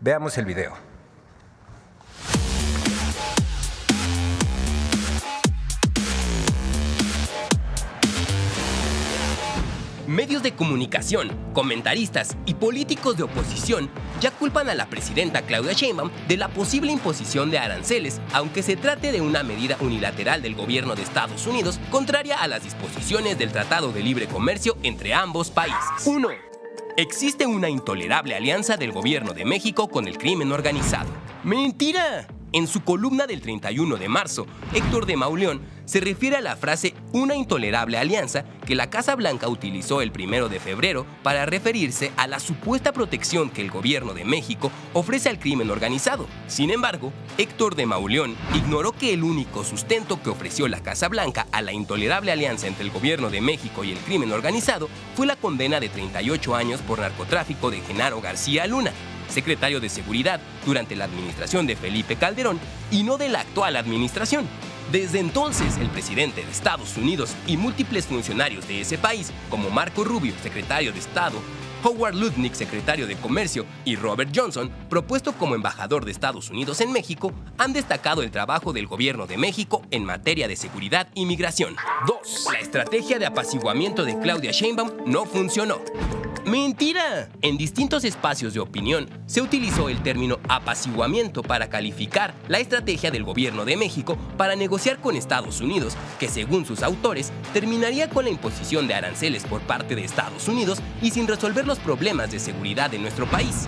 Veamos el video. Medios de comunicación, comentaristas y políticos de oposición ya culpan a la presidenta Claudia Sheinbaum de la posible imposición de aranceles, aunque se trate de una medida unilateral del gobierno de Estados Unidos contraria a las disposiciones del Tratado de Libre Comercio entre ambos países. 1. Existe una intolerable alianza del gobierno de México con el crimen organizado. ¡Mentira! En su columna del 31 de marzo, Héctor de Mauleón se refiere a la frase «una intolerable alianza» que la Casa Blanca utilizó el 1 de febrero para referirse a la supuesta protección que el gobierno de México ofrece al crimen organizado. Sin embargo, Héctor de Mauleón ignoró que el único sustento que ofreció la Casa Blanca a la intolerable alianza entre el gobierno de México y el crimen organizado fue la condena de 38 años por narcotráfico de Genaro García Luna, secretario de Seguridad durante la administración de Felipe Calderón y no de la actual administración. Desde entonces, el presidente de Estados Unidos y múltiples funcionarios de ese país, como Marco Rubio, secretario de Estado, Howard Lutnick, secretario de Comercio, y Robert Johnson, propuesto como embajador de Estados Unidos en México, han destacado el trabajo del gobierno de México en materia de seguridad y migración. 2. La estrategia de apaciguamiento de Claudia Sheinbaum no funcionó. ¡Mentira! En distintos espacios de opinión se utilizó el término apaciguamiento para calificar la estrategia del gobierno de México para negociar con Estados Unidos, que según sus autores terminaría con la imposición de aranceles por parte de Estados Unidos y sin resolver los problemas de seguridad de nuestro país.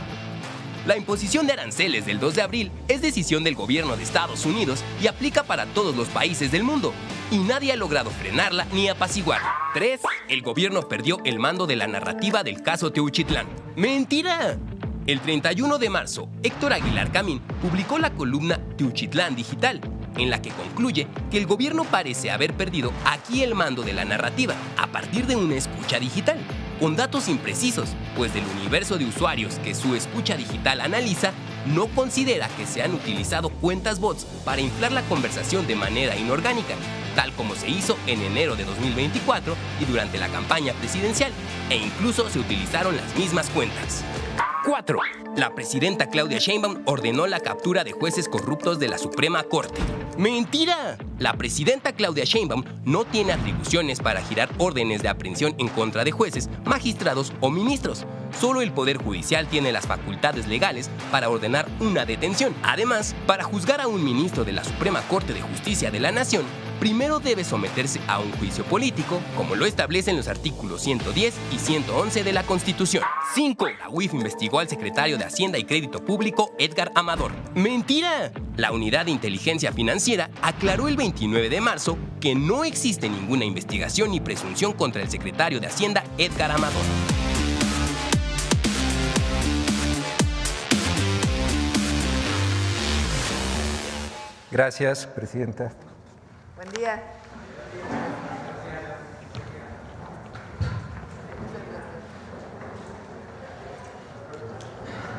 La imposición de aranceles del 2 de abril es decisión del gobierno de Estados Unidos y aplica para todos los países del mundo, y nadie ha logrado frenarla ni apaciguarla. 3. El gobierno perdió el mando de la narrativa del caso Teuchitlán. ¡Mentira! El 31 de marzo, Héctor Aguilar Camín publicó la columna Teuchitlán Digital, en la que concluye que el gobierno parece haber perdido aquí el mando de la narrativa a partir de una escucha digital, con datos imprecisos, pues del universo de usuarios que su escucha digital analiza, no considera que se han utilizado cuentas bots para inflar la conversación de manera inorgánica, tal como se hizo en enero de 2024 y durante la campaña presidencial, e incluso se utilizaron las mismas cuentas. 4. La presidenta Claudia Sheinbaum ordenó la captura de jueces corruptos de la Suprema Corte. ¡Mentira! La presidenta Claudia Sheinbaum no tiene atribuciones para girar órdenes de aprehensión en contra de jueces, magistrados o ministros. Solo el Poder Judicial tiene las facultades legales para ordenar una detención. Además, para juzgar a un ministro de la Suprema Corte de Justicia de la Nación, primero debe someterse a un juicio político, como lo establecen los artículos 110 y 111 de la Constitución. 5. La UIF investigó al secretario de Hacienda y Crédito Público, Edgar Amador. ¡Mentira! La Unidad de Inteligencia Financiera aclaró el 29 de marzo que no existe ninguna investigación ni presunción contra el secretario de Hacienda, Edgar Amador. Gracias, Presidenta. Buen día.